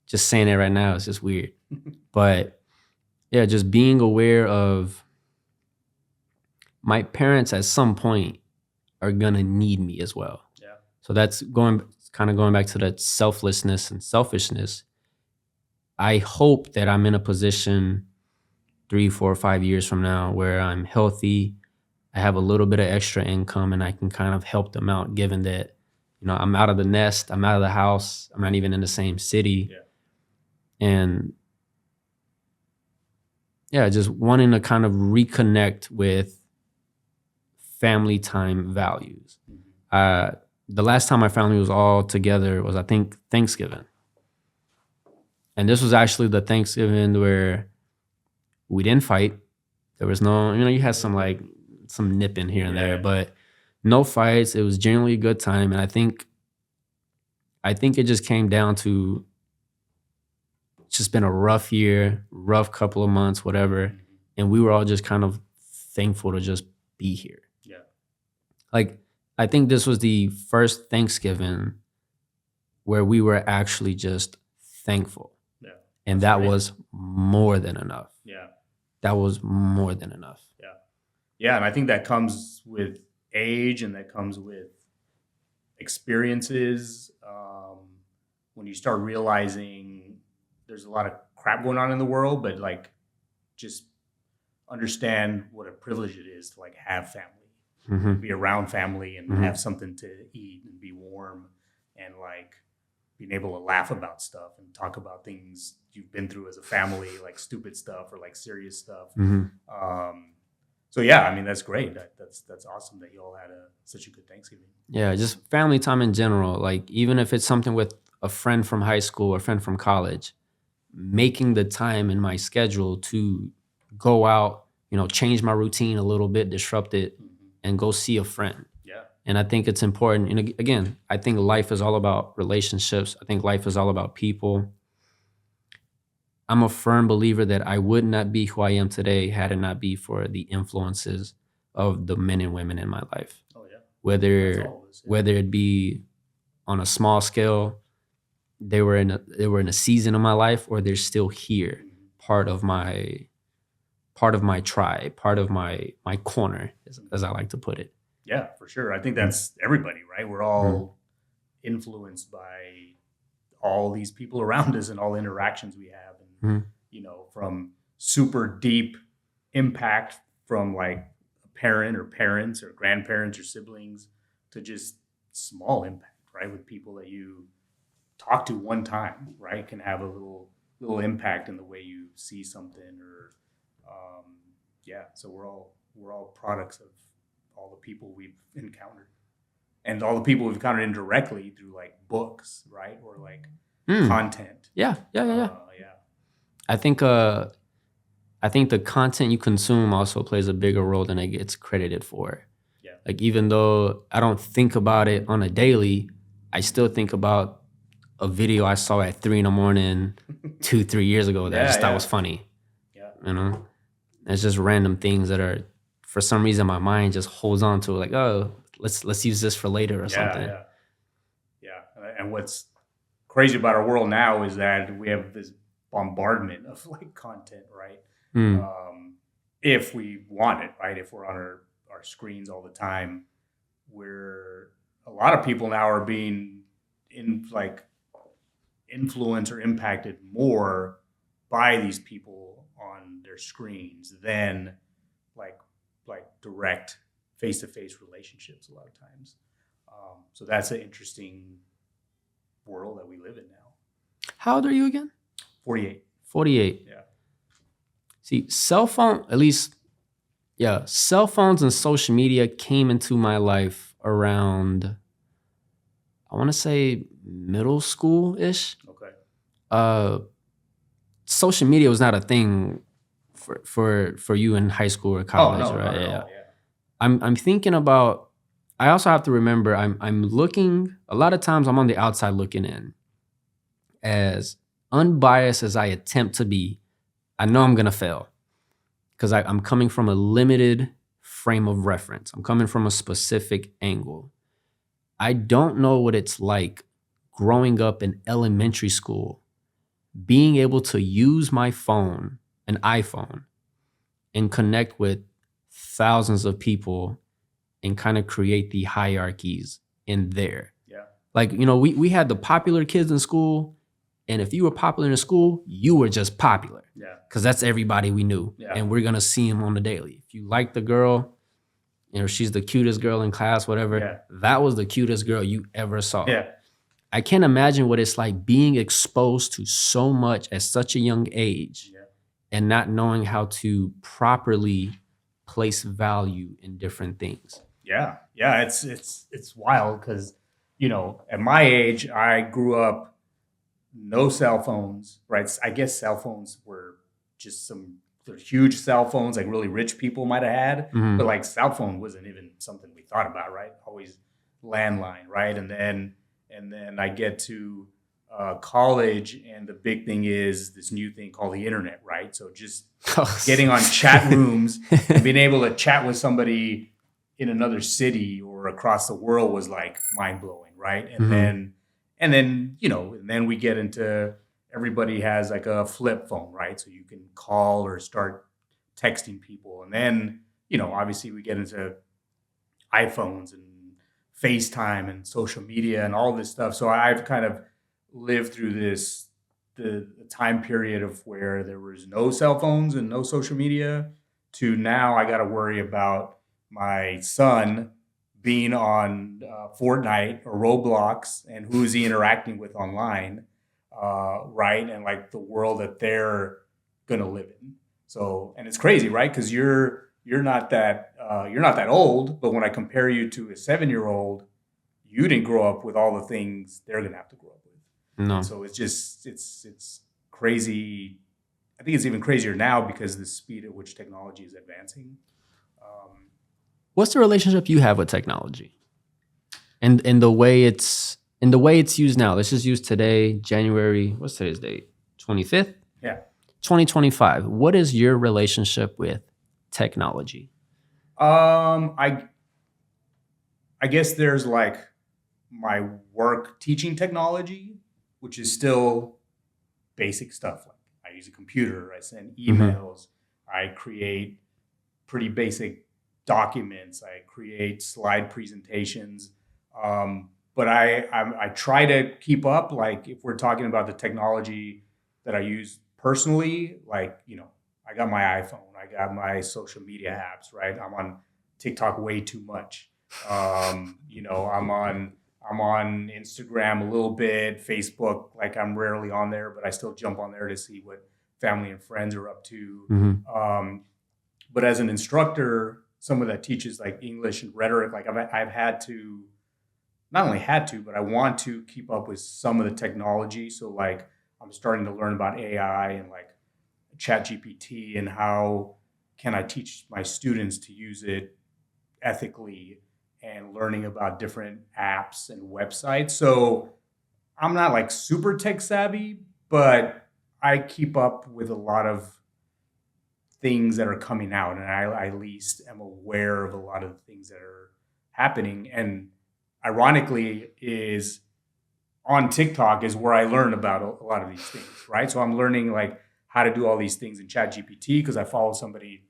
just saying it right now is just weird. But yeah, just being aware of my parents at some point are gonna need me as well. Yeah. So that's going back to that selflessness and selfishness. I hope that I'm in a position 3, 4, 5 years from now where I'm healthy, I have a little bit of extra income, and I can kind of help them out, given that, I'm out of the nest, I'm out of the house, I'm not even in the same city. Yeah. And yeah, just wanting to kind of reconnect with family time values. The last time my family was all together was, I think, Thanksgiving. And this was actually the Thanksgiving where we didn't fight. There was no, you had some nipping here and there, but no fights. It was generally a good time. And I think it just came down to, it's just been a rough year, rough couple of months, whatever. And we were all just kind of thankful to just be here. Yeah. Like, I think this was the first Thanksgiving where we were actually just thankful. Yeah. And that was more than enough. Yeah. That was more than enough. Yeah. Yeah. And I think that comes with age, and that comes with experiences. When you start realizing there's a lot of crap going on in the world, but like just understand what a privilege it is to like have family, be around family, and have something to eat and be warm, and like being able to laugh about stuff and talk about things you've been through as a family, like stupid stuff or like serious stuff. So yeah, I mean, that's great. That's awesome that you all had such a good Thanksgiving. Yeah, just family time in general. Like, even if it's something with a friend from high school or a friend from college, making the time in my schedule to go out, change my routine a little bit, disrupt it, and go see a friend. Yeah. And I think it's important. And again, I think life is all about relationships. I think life is all about people. I'm a firm believer that I would not be who I am today had it not be for the influences of the men and women in my life. Oh yeah. Whether That's all it is, yeah. whether it be on a small scale, they were in a season of my life, or they're still here, part of my tribe, part of my corner, as I like to put it. Yeah, for sure. I think that's everybody, right? We're all influenced by all these people around us and all the interactions we have. And, from super deep impact from like a parent or parents or grandparents or siblings to just small impact, right? With people that you talk to one time, right? Can have a little impact in the way you see something or, so we're all products of all the people we've encountered and all the people we've encountered indirectly through like books, right? Or like content. Yeah. I think the content you consume also plays a bigger role than it gets credited for. Yeah. Like even though I don't think about it on a daily, I still think about a video I saw at 3 a.m. 2-3 years ago that I just thought was funny. Yeah. It's just random things that are, for some reason, my mind just holds on to, like, oh, let's use this for later or something. Yeah. And what's crazy about our world now is that we have this bombardment of like content, right? If we want it, right? If we're on our screens all the time, where a lot of people now are being influenced or impacted more by these people on their screens than like direct face-to-face relationships a lot of times. So that's an interesting world that we live in now. How old are you again? 48. 48. Yeah. See, cell phones and social media came into my life around, I want to say middle school-ish. Okay. Social media was not a thing for you in high school or college, right? Not at Yeah. all, yeah. I'm thinking about, I also have to remember I'm looking, a lot of times I'm on the outside looking in. As unbiased as I attempt to be, I know I'm gonna fail because I'm coming from a limited frame of reference. I'm coming from a specific angle. I don't know what it's like growing up in elementary school, being able to use my phone, an iPhone, and connect with thousands of people and kind of create the hierarchies in there. Yeah. Like, we had the popular kids in school, and if you were popular in school, you were just popular. Yeah. Because that's everybody we knew. Yeah. And we're going to see them on the daily. If you like the girl, she's the cutest girl in class, whatever, that was the cutest girl you ever saw. Yeah. I can't imagine what it's like being exposed to so much at such a young age and not knowing how to properly place value in different things. Yeah. It's wild because, at my age, I grew up no cell phones, right? I guess cell phones were just they're huge cell phones, like really rich people might have had, but like cell phone wasn't even something we thought about, right? Always landline, right? And then I get to college, and the big thing is this new thing called the internet, right? So just getting on chat rooms and being able to chat with somebody in another city or across the world was like mind blowing, right? And then we get into, everybody has like a flip phone, right? So you can call or start texting people. And then, obviously we get into iPhones and FaceTime and social media and all this stuff. So I've kind of lived through the time period of where there was no cell phones and no social media to now I got to worry about my son being on Fortnite or Roblox and who is he interacting with online, right? And like the world that they're gonna live in. So, and it's crazy, right? Because you're not that old, but when I compare you to a 7-year-old, you didn't grow up with all the things they're gonna have to grow up with. No. And so it's crazy. I think it's even crazier now because of the speed at which technology is advancing. What's the relationship you have with technology, and the way it's used now? Let's just use today, January. What's today's date? 25th. Yeah. 2025. What is your relationship with technology? I guess there's like my work teaching technology, which is still basic stuff. Like I use a computer, I send emails, I create pretty basic documents, I create slide presentations. But I try to keep up. Like if we're talking about the technology that I use personally, like, I got my iPhone, I got my social media apps, right? I'm on TikTok way too much. I'm on Instagram a little bit, Facebook, like I'm rarely on there, but I still jump on there to see what family and friends are up to. But as an instructor, someone that teaches like English and rhetoric, like I've had to, not only had to, but I want to keep up with some of the technology. So like I'm starting to learn about AI and like ChatGPT and how can I teach my students to use it ethically, and learning about different apps and websites. So I'm not like super tech savvy, but I keep up with a lot of things that are coming out, and I at least am aware of a lot of the things that are happening. And ironically, is on TikTok is where I learn about a lot of these things, right? So I'm learning like how to do all these things in ChatGPT because I follow somebody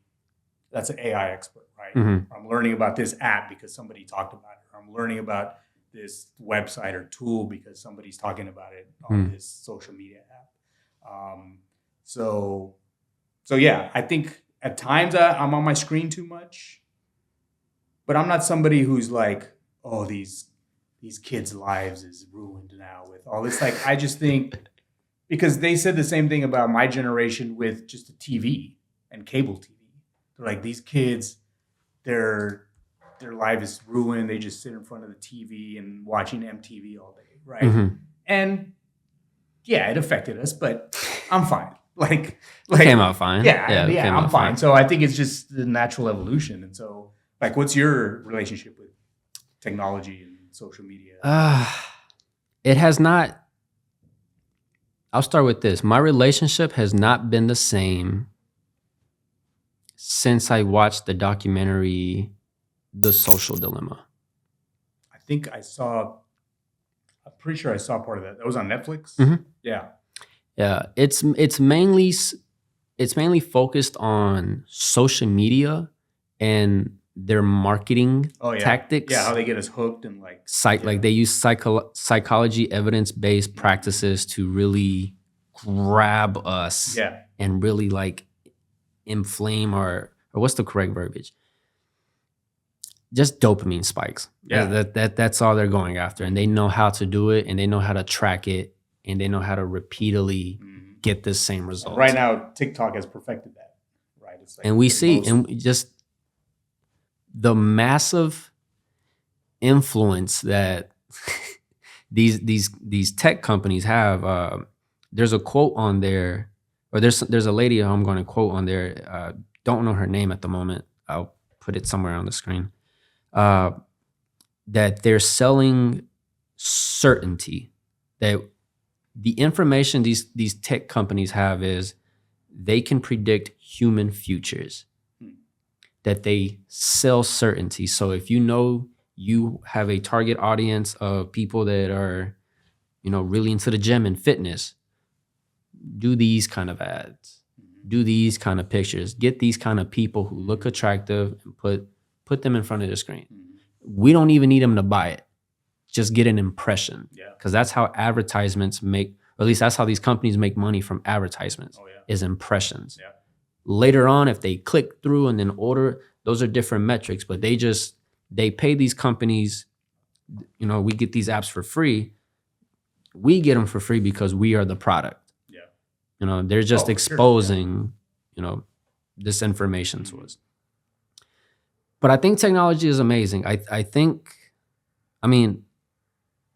that's an AI expert, right? I'm learning about this app because somebody talked about it. Or I'm learning about this website or tool because somebody's talking about it on this social media app. So yeah, I think at times I'm on my screen too much, but I'm not somebody who's like, oh, these kids' lives is ruined now with all this. Like, I just think because they said the same thing about my generation with just the TV and cable TV. They're like, these kids, their life is ruined. They just sit in front of the TV and watching MTV all day, right? And yeah, it affected us, but I'm fine. Like it came out fine. Yeah, I'm fine. So I think it's just the natural evolution. And so, like, what's your relationship with technology and social media? It has not. I'll start with this. My relationship has not been the same since I watched the documentary The Social Dilemma. I'm pretty sure I saw part of that. That was on Netflix. Yeah. Yeah, it's mainly focused on social media and their marketing tactics. Yeah, how they get us hooked and like like they use psychology evidence-based practices to really grab us and really like inflame or what's the correct verbiage? Just dopamine spikes. Yeah. That's all they're going after. And they know how to do it, and they know how to track it, and they know how to repeatedly get the same result. Right now, TikTok has perfected that, right? It's like, and we see, and just the massive influence that these tech companies have. There's a quote on there, or there's a lady I'm going to quote on there. Don't know her name at the moment. I'll put it somewhere on the screen. That they're selling certainty, that the information these tech companies have is they can predict human futures, that they sell certainty. So if you have a target audience of people that are, really into the gym and fitness, do these kind of ads, do these kind of pictures, get these kind of people who look attractive and put them in front of the screen. We don't even need them to buy it. Just get an impression. Yeah. Because that's how advertisements make, or at least that's how these companies make money from advertisements, is impressions. Yeah. Later on, if they click through and then order, those are different metrics, but they pay these companies, we get these apps for free. We get them for free because we are the product. Yeah. They're just exposing, this information to us. But I think technology is amazing. I think,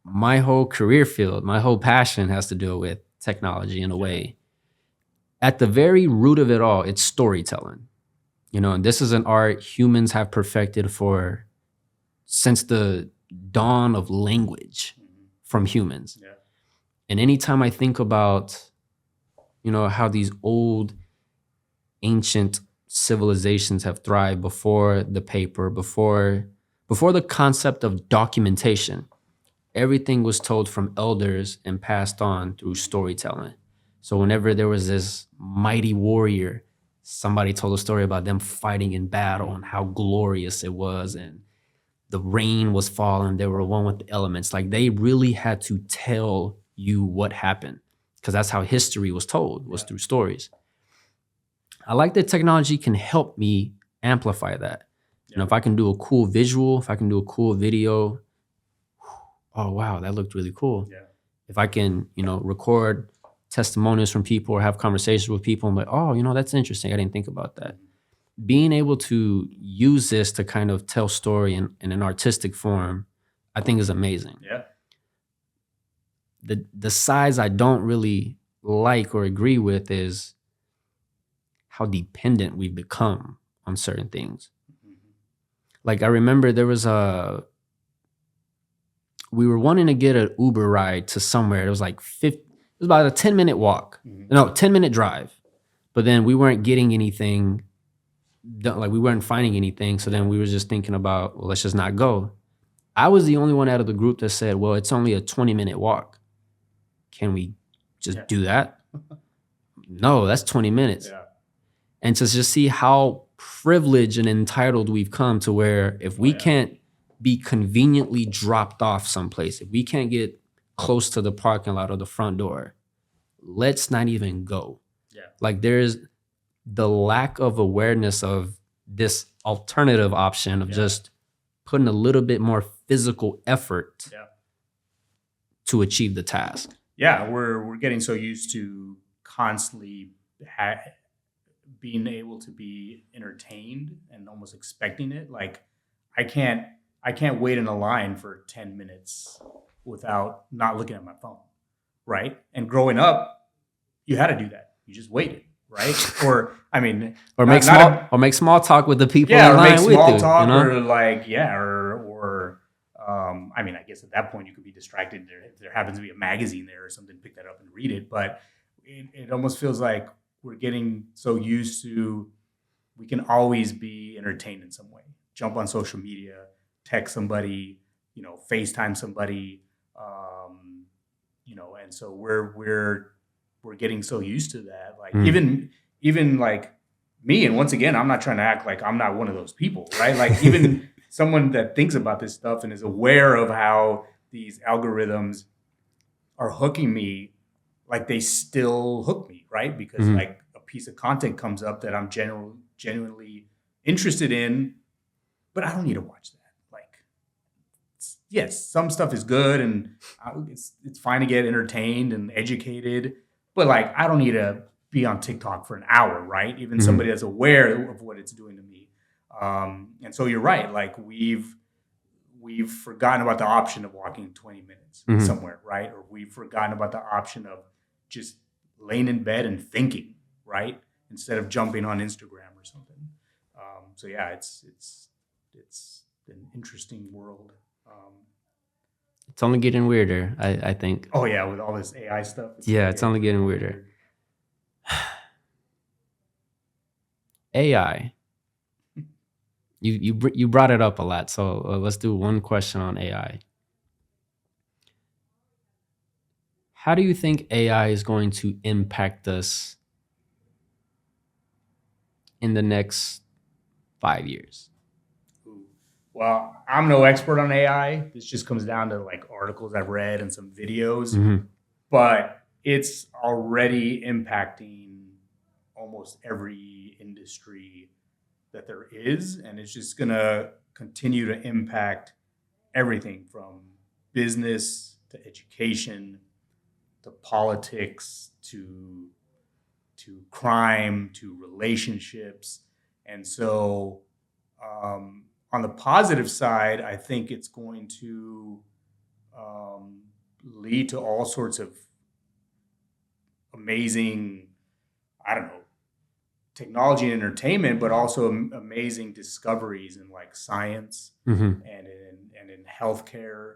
my whole career field, my whole passion has to do with technology in a way. at the very root of it all, it's storytelling. And this is an art humans have perfected since the dawn of language from humans. Yeah. And anytime I think about, how these old ancient civilizations have thrived before the paper, before the concept of documentation, everything was told from elders and passed on through storytelling. So whenever there was this mighty warrior, somebody told a story about them fighting in battle and how glorious it was, and the rain was falling, they were one with the elements. Like, they really had to tell you what happened, because that's how history was told, was through stories. I like that technology can help me amplify that. If I can do a cool visual, if I can do a cool video, oh wow, that looked really cool. Yeah. If I can, record testimonials from people or have conversations with people, I'm like, oh, that's interesting. I didn't think about that. Being able to use this to kind of tell story in an artistic form, I think is amazing. Yeah. The sides I don't really like or agree with is how dependent we've become on certain things. Like, I remember there was we were wanting to get an Uber ride to somewhere. It was like it was about a 10-minute walk. No, 10-minute drive. But then we weren't getting anything. Like, we weren't finding anything. So then we were just thinking about, well, let's just not go. I was the only one out of the group that said, well, it's only a 20-minute walk. Can we just do that? No, that's 20 minutes. Yeah. And to just see how privileged and entitled we've come to where if we can't be conveniently dropped off someplace, if we can't get close to the parking lot or the front door, let's not even go. Yeah. Like, there's the lack of awareness of this alternative option of just putting a little bit more physical effort to achieve the task. Yeah, we're getting so used to constantly being able to be entertained and almost expecting it. Like, I can't wait in a line for 10 minutes without not looking at my phone, right? And growing up, you had to do that. You just waited, right? Or make small talk with the people. Yeah, in or line make with small you, talk, or like I guess at that point you could be distracted. There happens to be a magazine there or something, pick that up and read it. But it almost feels like we're getting so used to we can always be entertained in some way. Jump on social media, text somebody, FaceTime somebody, and so we're getting so used to that. Like even like me, and once again, I'm not trying to act like I'm not one of those people, right? Like, even someone that thinks about this stuff and is aware of how these algorithms are hooking me, like, they still hook me, right? Because like a piece of content comes up that I'm genuinely interested in, but I don't need to watch that. Like, yes, some stuff is good and it's fine to get entertained and educated, but like, I don't need to be on TikTok for an hour, right? Even somebody that's aware of what it's doing to me. And so you're right. Like, we've forgotten about the option of walking 20 minutes somewhere, right? Or we've forgotten about the option of just laying in bed and thinking, right? Instead of jumping on Instagram or something. So yeah, it's an interesting world. It's only getting weirder, I think. Oh yeah, with all this AI stuff. It's only getting weirder. AI. You brought it up a lot, so let's do one question on AI. How do you think AI is going to impact us in the next 5 years? Well, I'm no expert on AI. This just comes down to like articles I've read and some videos, but it's already impacting almost every industry that there is, and it's just gonna continue to impact everything from business to education to politics to crime to relationships. And so on the positive side, I think it's going to lead to all sorts of amazing I don't know, technology and entertainment, but also amazing discoveries in like science Mm-hmm. and in healthcare,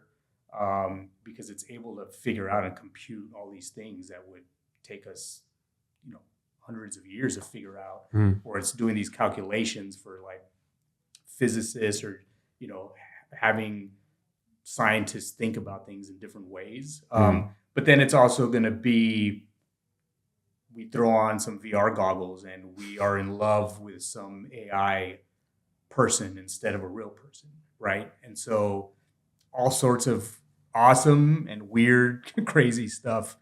because it's able to figure out and compute all these things that would take us, you know, hundreds of years to figure out, Mm-hmm. or it's doing these calculations for like physicists, or you know, having scientists think about things in different ways. But then it's also going to be, we throw on some VR goggles and we are in love with some AI person instead of a real person, right? And so all sorts of awesome and weird, crazy stuff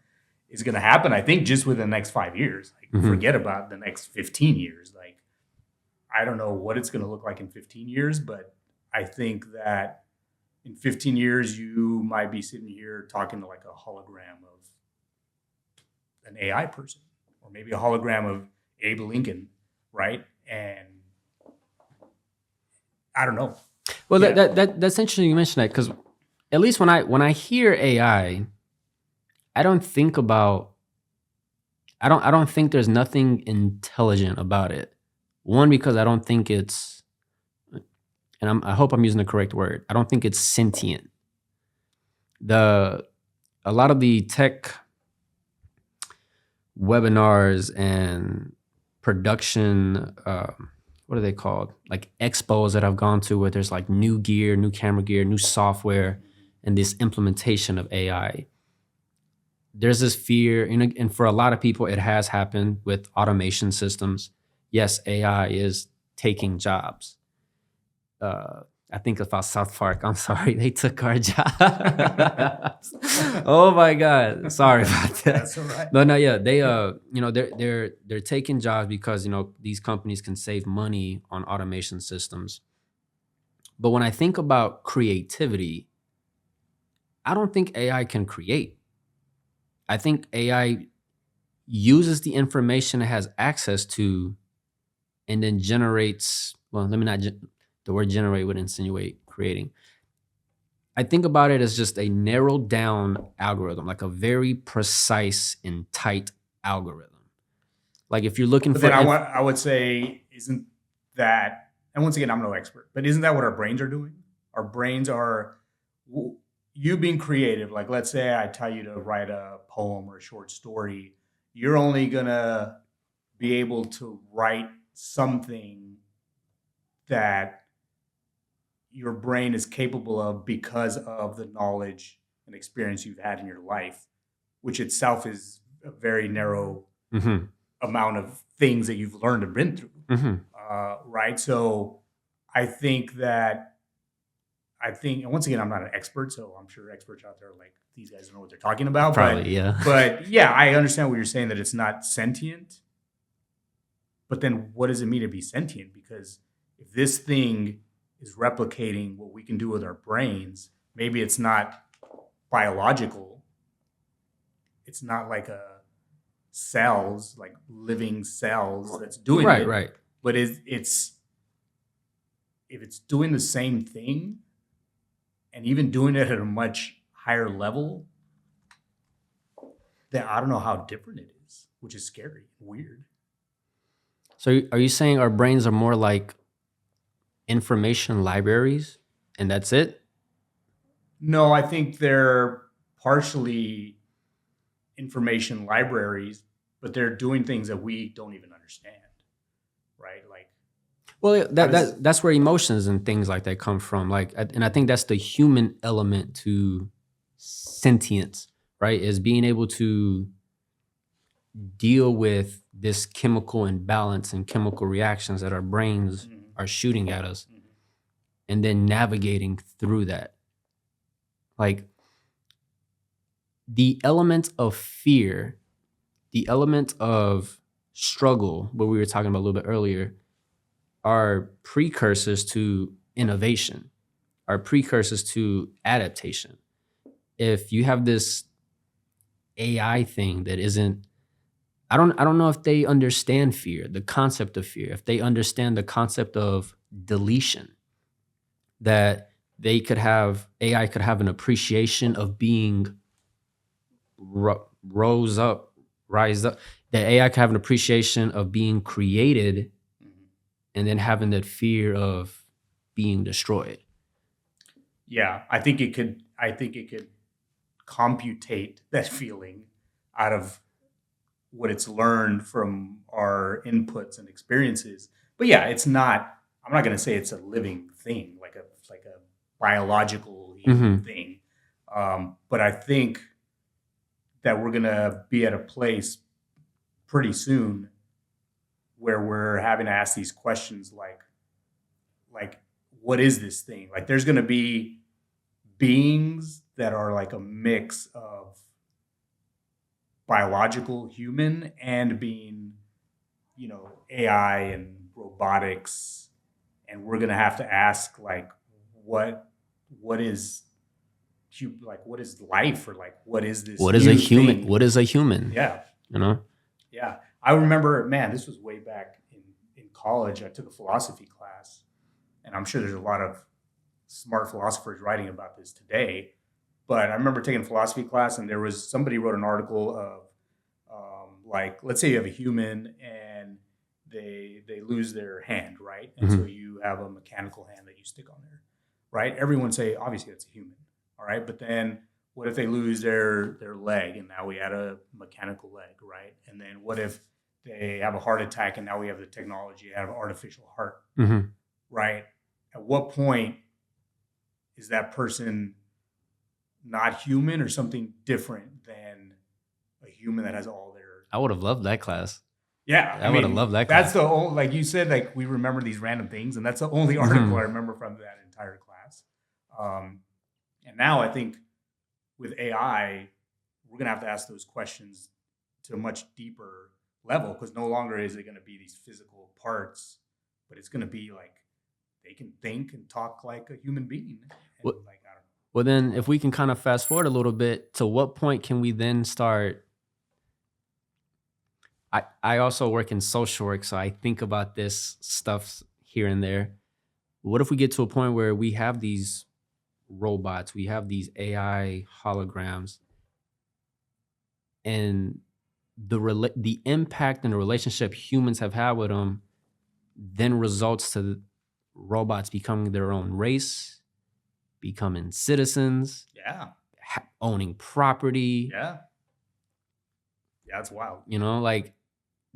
is going to happen. I think just within the next 5 years. Like, Mm-hmm. forget about the next 15 years. Like, I don't know what it's going to look like in 15 years, but I think that in 15 years you might be sitting here talking to like a hologram of an AI person, or maybe a hologram of Abe Lincoln, right? And I don't know. Well, Yeah. that's interesting you mentioned that, because at least when I hear AI, I don't think about I don't think there's nothing intelligent about it. One, because I don't think it's, and I hope I'm using the correct word. I don't think it's sentient. A lot of the tech webinars and production, what are they called? Like expos that I've gone to, where there's like new gear, new camera gear, new software, and this implementation of AI. There's this fear, and for a lot of people, it has happened with automation systems. Yes, AI is taking jobs. I think about South Park. I'm sorry, they took our jobs. Oh my God, sorry about that. That's all right. But no, yeah, they they're taking jobs because these companies can save money on automation systems. But when I think about creativity, I don't think AI can create. I think AI uses the information it has access to and then generates, well, let me not, the word generate would insinuate creating. I think about it as just a narrowed down algorithm, like a very precise and tight algorithm. Like if you're looking But for, then I would say, isn't that, and once again, I'm no expert, but isn't that what our brains are doing? Our brains are, you being creative. Like, let's say I tell you to write a poem or a short story, you're only going to be able to write something that your brain is capable of because of the knowledge and experience you've had in your life, which itself is a very narrow Mhm, amount of things that you've learned and been through. mhm. Right. So I think that, and once again, I'm not an expert, so I'm sure experts out there are like, these guys know what they're talking about. Probably, yeah. But yeah, I understand what you're saying, that it's not sentient. But then what does it mean to be sentient? Because if this thing is replicating what we can do with our brains, maybe it's not biological. It's not like a cells, like living cells that's doing Right, it. right. But it's if it's doing the same thing and even doing it at a much higher level, then I don't know how different it is, which is scary and weird. So are you saying our brains are more like information libraries and that's it? No, I think they're partially information libraries, but they're doing things that we don't even understand, right? Like, Well, how does that's where emotions and things like that come from. Like, and I think that's the human element to sentience, right? Is being able to deal with this chemical imbalance and chemical reactions that our brains Mhm, are shooting at us, mhm. and then navigating through that. Like the element of fear, the element of struggle, what we were talking about a little bit earlier, are precursors to innovation, are precursors to adaptation. If you have this AI thing that isn't, I don't know if they understand fear, the concept of fear, if they understand the concept of deletion, that AI could have an appreciation of being rise up. that AI can have an appreciation of being created Mhm. and then having that fear of being destroyed. Yeah, I think it could. I think it could computate that feeling out of what it's learned from our inputs and experiences. But yeah, it's not. I'm not going to say it's a living thing, like a biological human thing. But I think that we're going to be at a place pretty soon where we're having to ask these questions like what is this thing? Like there's going to be beings that are like a mix of biological human and being, AI and robotics, and we're going to have to ask like what is what is life, or like what is this What is a new human? thing? What is a human? Yeah. You know? Yeah. I remember, man, this was way back in college. I took a philosophy class, and I'm sure there's a lot of smart philosophers writing about this today. But I remember taking a philosophy class, and there was somebody wrote an article of like, let's say you have a human and they lose their hand, right? And so you have a mechanical hand that you stick on there, right? Everyone say obviously that's a human, all right? But then what if they lose their leg, and now we add a mechanical leg, right? And then what if they have a heart attack, and now we have the technology to have an artificial heart, right? At what point is that person not human or something different than a human that has all their? I would have loved that class. Yeah, I would have loved that class. That's the only, like you said, like we remember these random things, and that's the only article I remember from that entire class. And now I think with AI, we're gonna have to ask those questions to a much deeper level, because no longer is it going to be these physical parts, but it's going to be like they can think and talk like a human being. And Well- like, I don't know. Well, then if we can kind of fast forward a little bit, to what point can we then start? I also work in social work, so I think about this stuff here and there. What if we get to a point where we have these robots, we have these AI holograms, and the impact and the relationship humans have had with them then results to robots becoming their own race, becoming citizens, Yeah. owning property. Yeah. Yeah. It's wild. Like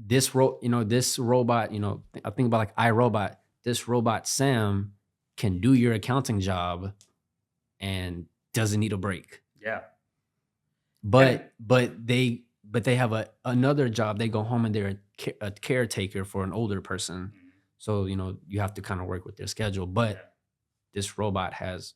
this robot, I think about like iRobot. This robot Sam can do your accounting job and doesn't need a break. Yeah. But they have another job. They go home and they're a caretaker for an older person. So, you have to kind of work with their schedule. But this robot has,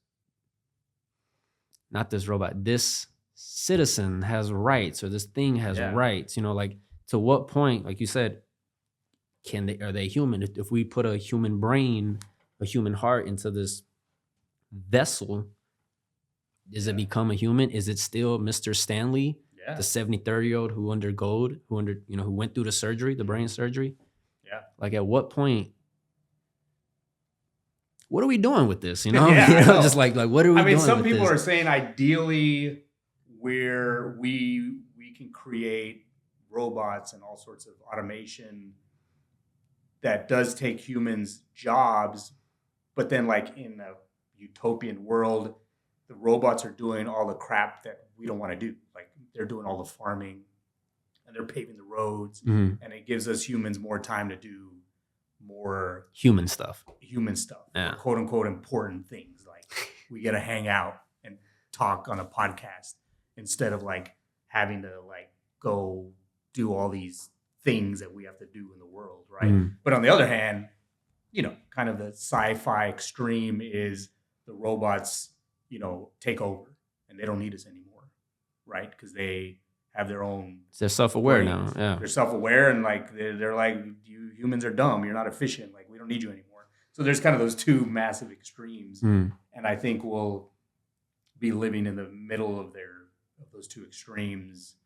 not this robot, this citizen has rights, or this thing has rights. Like, to what point, like you said, are they human? If we put a human brain, a human heart into this vessel, does it become a human? Is it still Mr. Stanley, the 73-year-old who went through the surgery, the brain surgery? Yeah. Like, at what point? What are we doing with this? Yeah, just like what are we doing? Some with people this? are saying ideally where we can create robots and all sorts of automation that does take humans' jobs, but then like in a utopian world, the robots are doing all the crap that we don't want to do. Like they're doing all the farming and they're paving the roads, and it gives us humans more time to do more human stuff, or quote unquote important things. Like we get to hang out and talk on a podcast instead of like having to like go do all these things that we have to do in the world, right? But on the other hand, kind of the sci-fi extreme is the robots, take over and they don't need us anymore, right? Because they have their own. They're self-aware brains. now. Yeah, they're self-aware, and like they're like, you humans are dumb. You're not efficient. Like we don't need you anymore. So there's kind of those two massive extremes, and I think we'll be living in the middle of those two extremes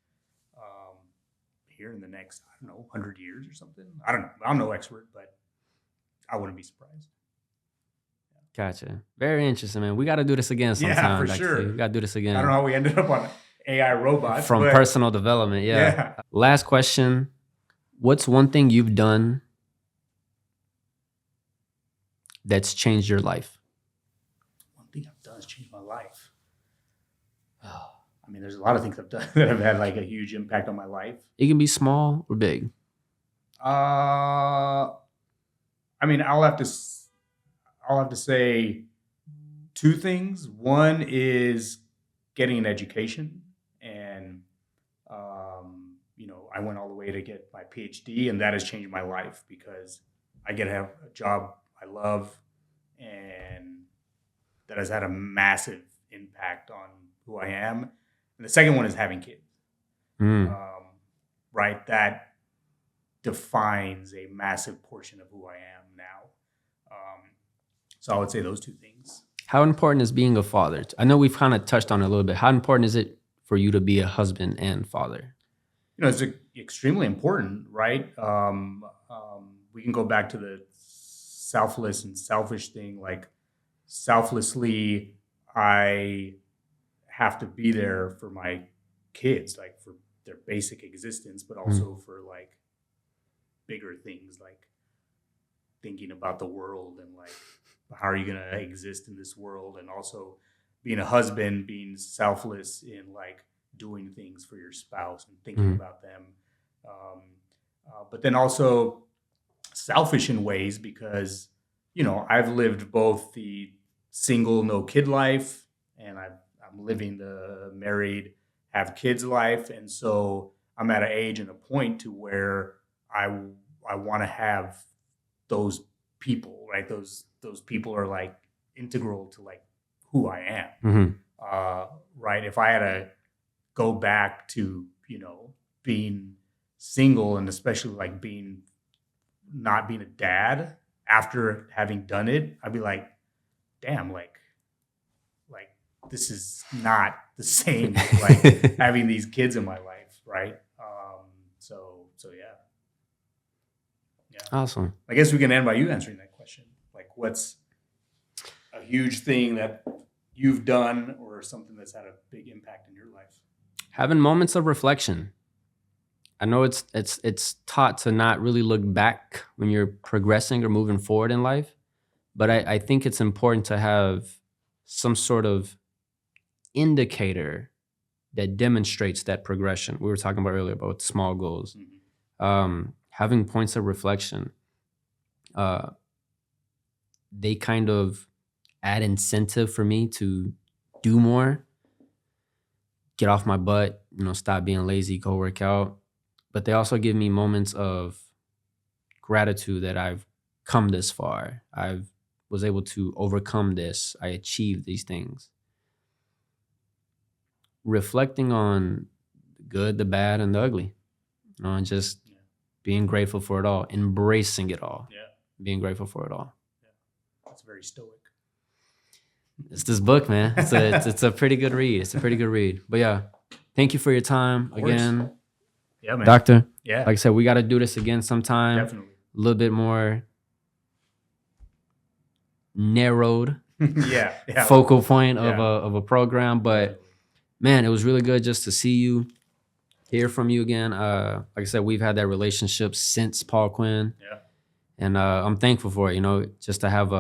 here in the next 100 years or something. I don't know. I'm no expert, but I wouldn't be surprised. Gotcha. Very interesting, man. We got to do this again sometime. Yeah, for sure. We got to do this again. I don't know how we ended up on AI robots. From personal development, yeah. Last question. What's one thing you've done that's changed your life? One thing I've done has changed my life. I mean, there's a lot of things I've done that have had like a huge impact on my life. It can be small or big. I mean, I'll have to say two things. One is getting an education, and I went all the way to get my PhD, and that has changed my life because I get to have a job I love, and that has had a massive impact on who I am. And the second one is having kids. Right? That defines a massive portion of who I am now. So I would say those two things. How important is being a father? I know we've kind of touched on it a little bit. How important is it for you to be a husband and father? It's extremely important, right? We can go back to the selfless and selfish thing. Like selflessly, I have to be there for my kids, like for their basic existence, but also for like bigger things, like thinking about the world and like how are you going to exist in this world, and also being a husband, being selfless in like doing things for your spouse and thinking about them, but then also selfish in ways because I've lived both the single no kid life, and I'm living the married have kids life, and so I'm at an age and a point to where I want to have those people, right? Those people are like integral to like who I am, right? If I had to go back to being single, and especially like not being a dad after having done it, I'd be like, damn, like this is not the same as like having these kids in my life, right? So yeah. Awesome. I guess we can end by you answering that question. Like, what's a huge thing that you've done or something that's had a big impact in your life? Having moments of reflection. I know it's taught to not really look back when you're progressing or moving forward in life, but I think it's important to have some sort of indicator that demonstrates that progression. We were talking about earlier about small goals. Having points of reflection, they kind of add incentive for me to do more, get off my butt, stop being lazy, go work out. But they also give me moments of gratitude that I've come this far. I was able to overcome this. I achieved these things. Reflecting on the good, the bad, and the ugly, and just being grateful for it all, embracing it all, being grateful for it all. Yeah, that's very stoic. It's this book, man. It's a pretty good read. It's a pretty good read. But yeah, thank you for your time again. Yeah, man. Doctor. Yeah. Like I said, we got to do this again sometime. Definitely. A little bit more narrowed focal point of a program. But man, it was really good just to see you, hear from you again. Like I said, we've had that relationship since Paul Quinn. Yeah. And I'm thankful for it, just to have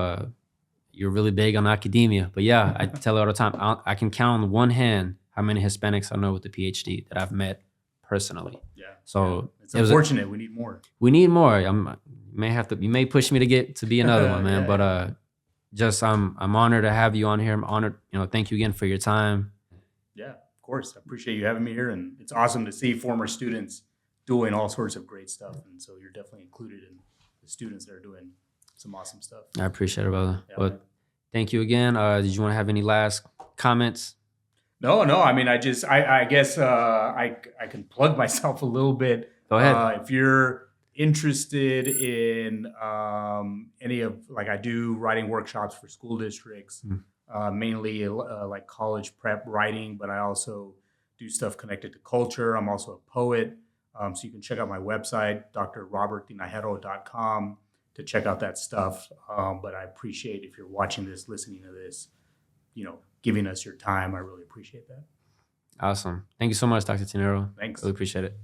you're really big on academia. But yeah, I tell you all the time, I can count on one hand how many Hispanics I know with the PhD that I've met personally. Yeah. So it's unfortunate. We need more. We need more. You may push me to be another one, man. But I'm honored to have you on here. I'm honored, thank you again for your time. Yeah, of course. I appreciate you having me here, and it's awesome to see former students doing all sorts of great stuff. And so you're definitely included in the students that are doing some awesome stuff. I appreciate it, brother. Yeah, but thank you again. Did you want to have any last comments? No. I mean, I guess I can plug myself a little bit. Go ahead. If you're interested in any of, like, I do writing workshops for school districts, mainly like college prep writing, but I also do stuff connected to culture. I'm also a poet. So you can check out my website, drroberttinajero.com, to check out that stuff. But I appreciate if you're watching this, listening to this, giving us your time. I really appreciate that. Awesome. Thank you so much, Dr. Tinajero. Thanks. Really appreciate it.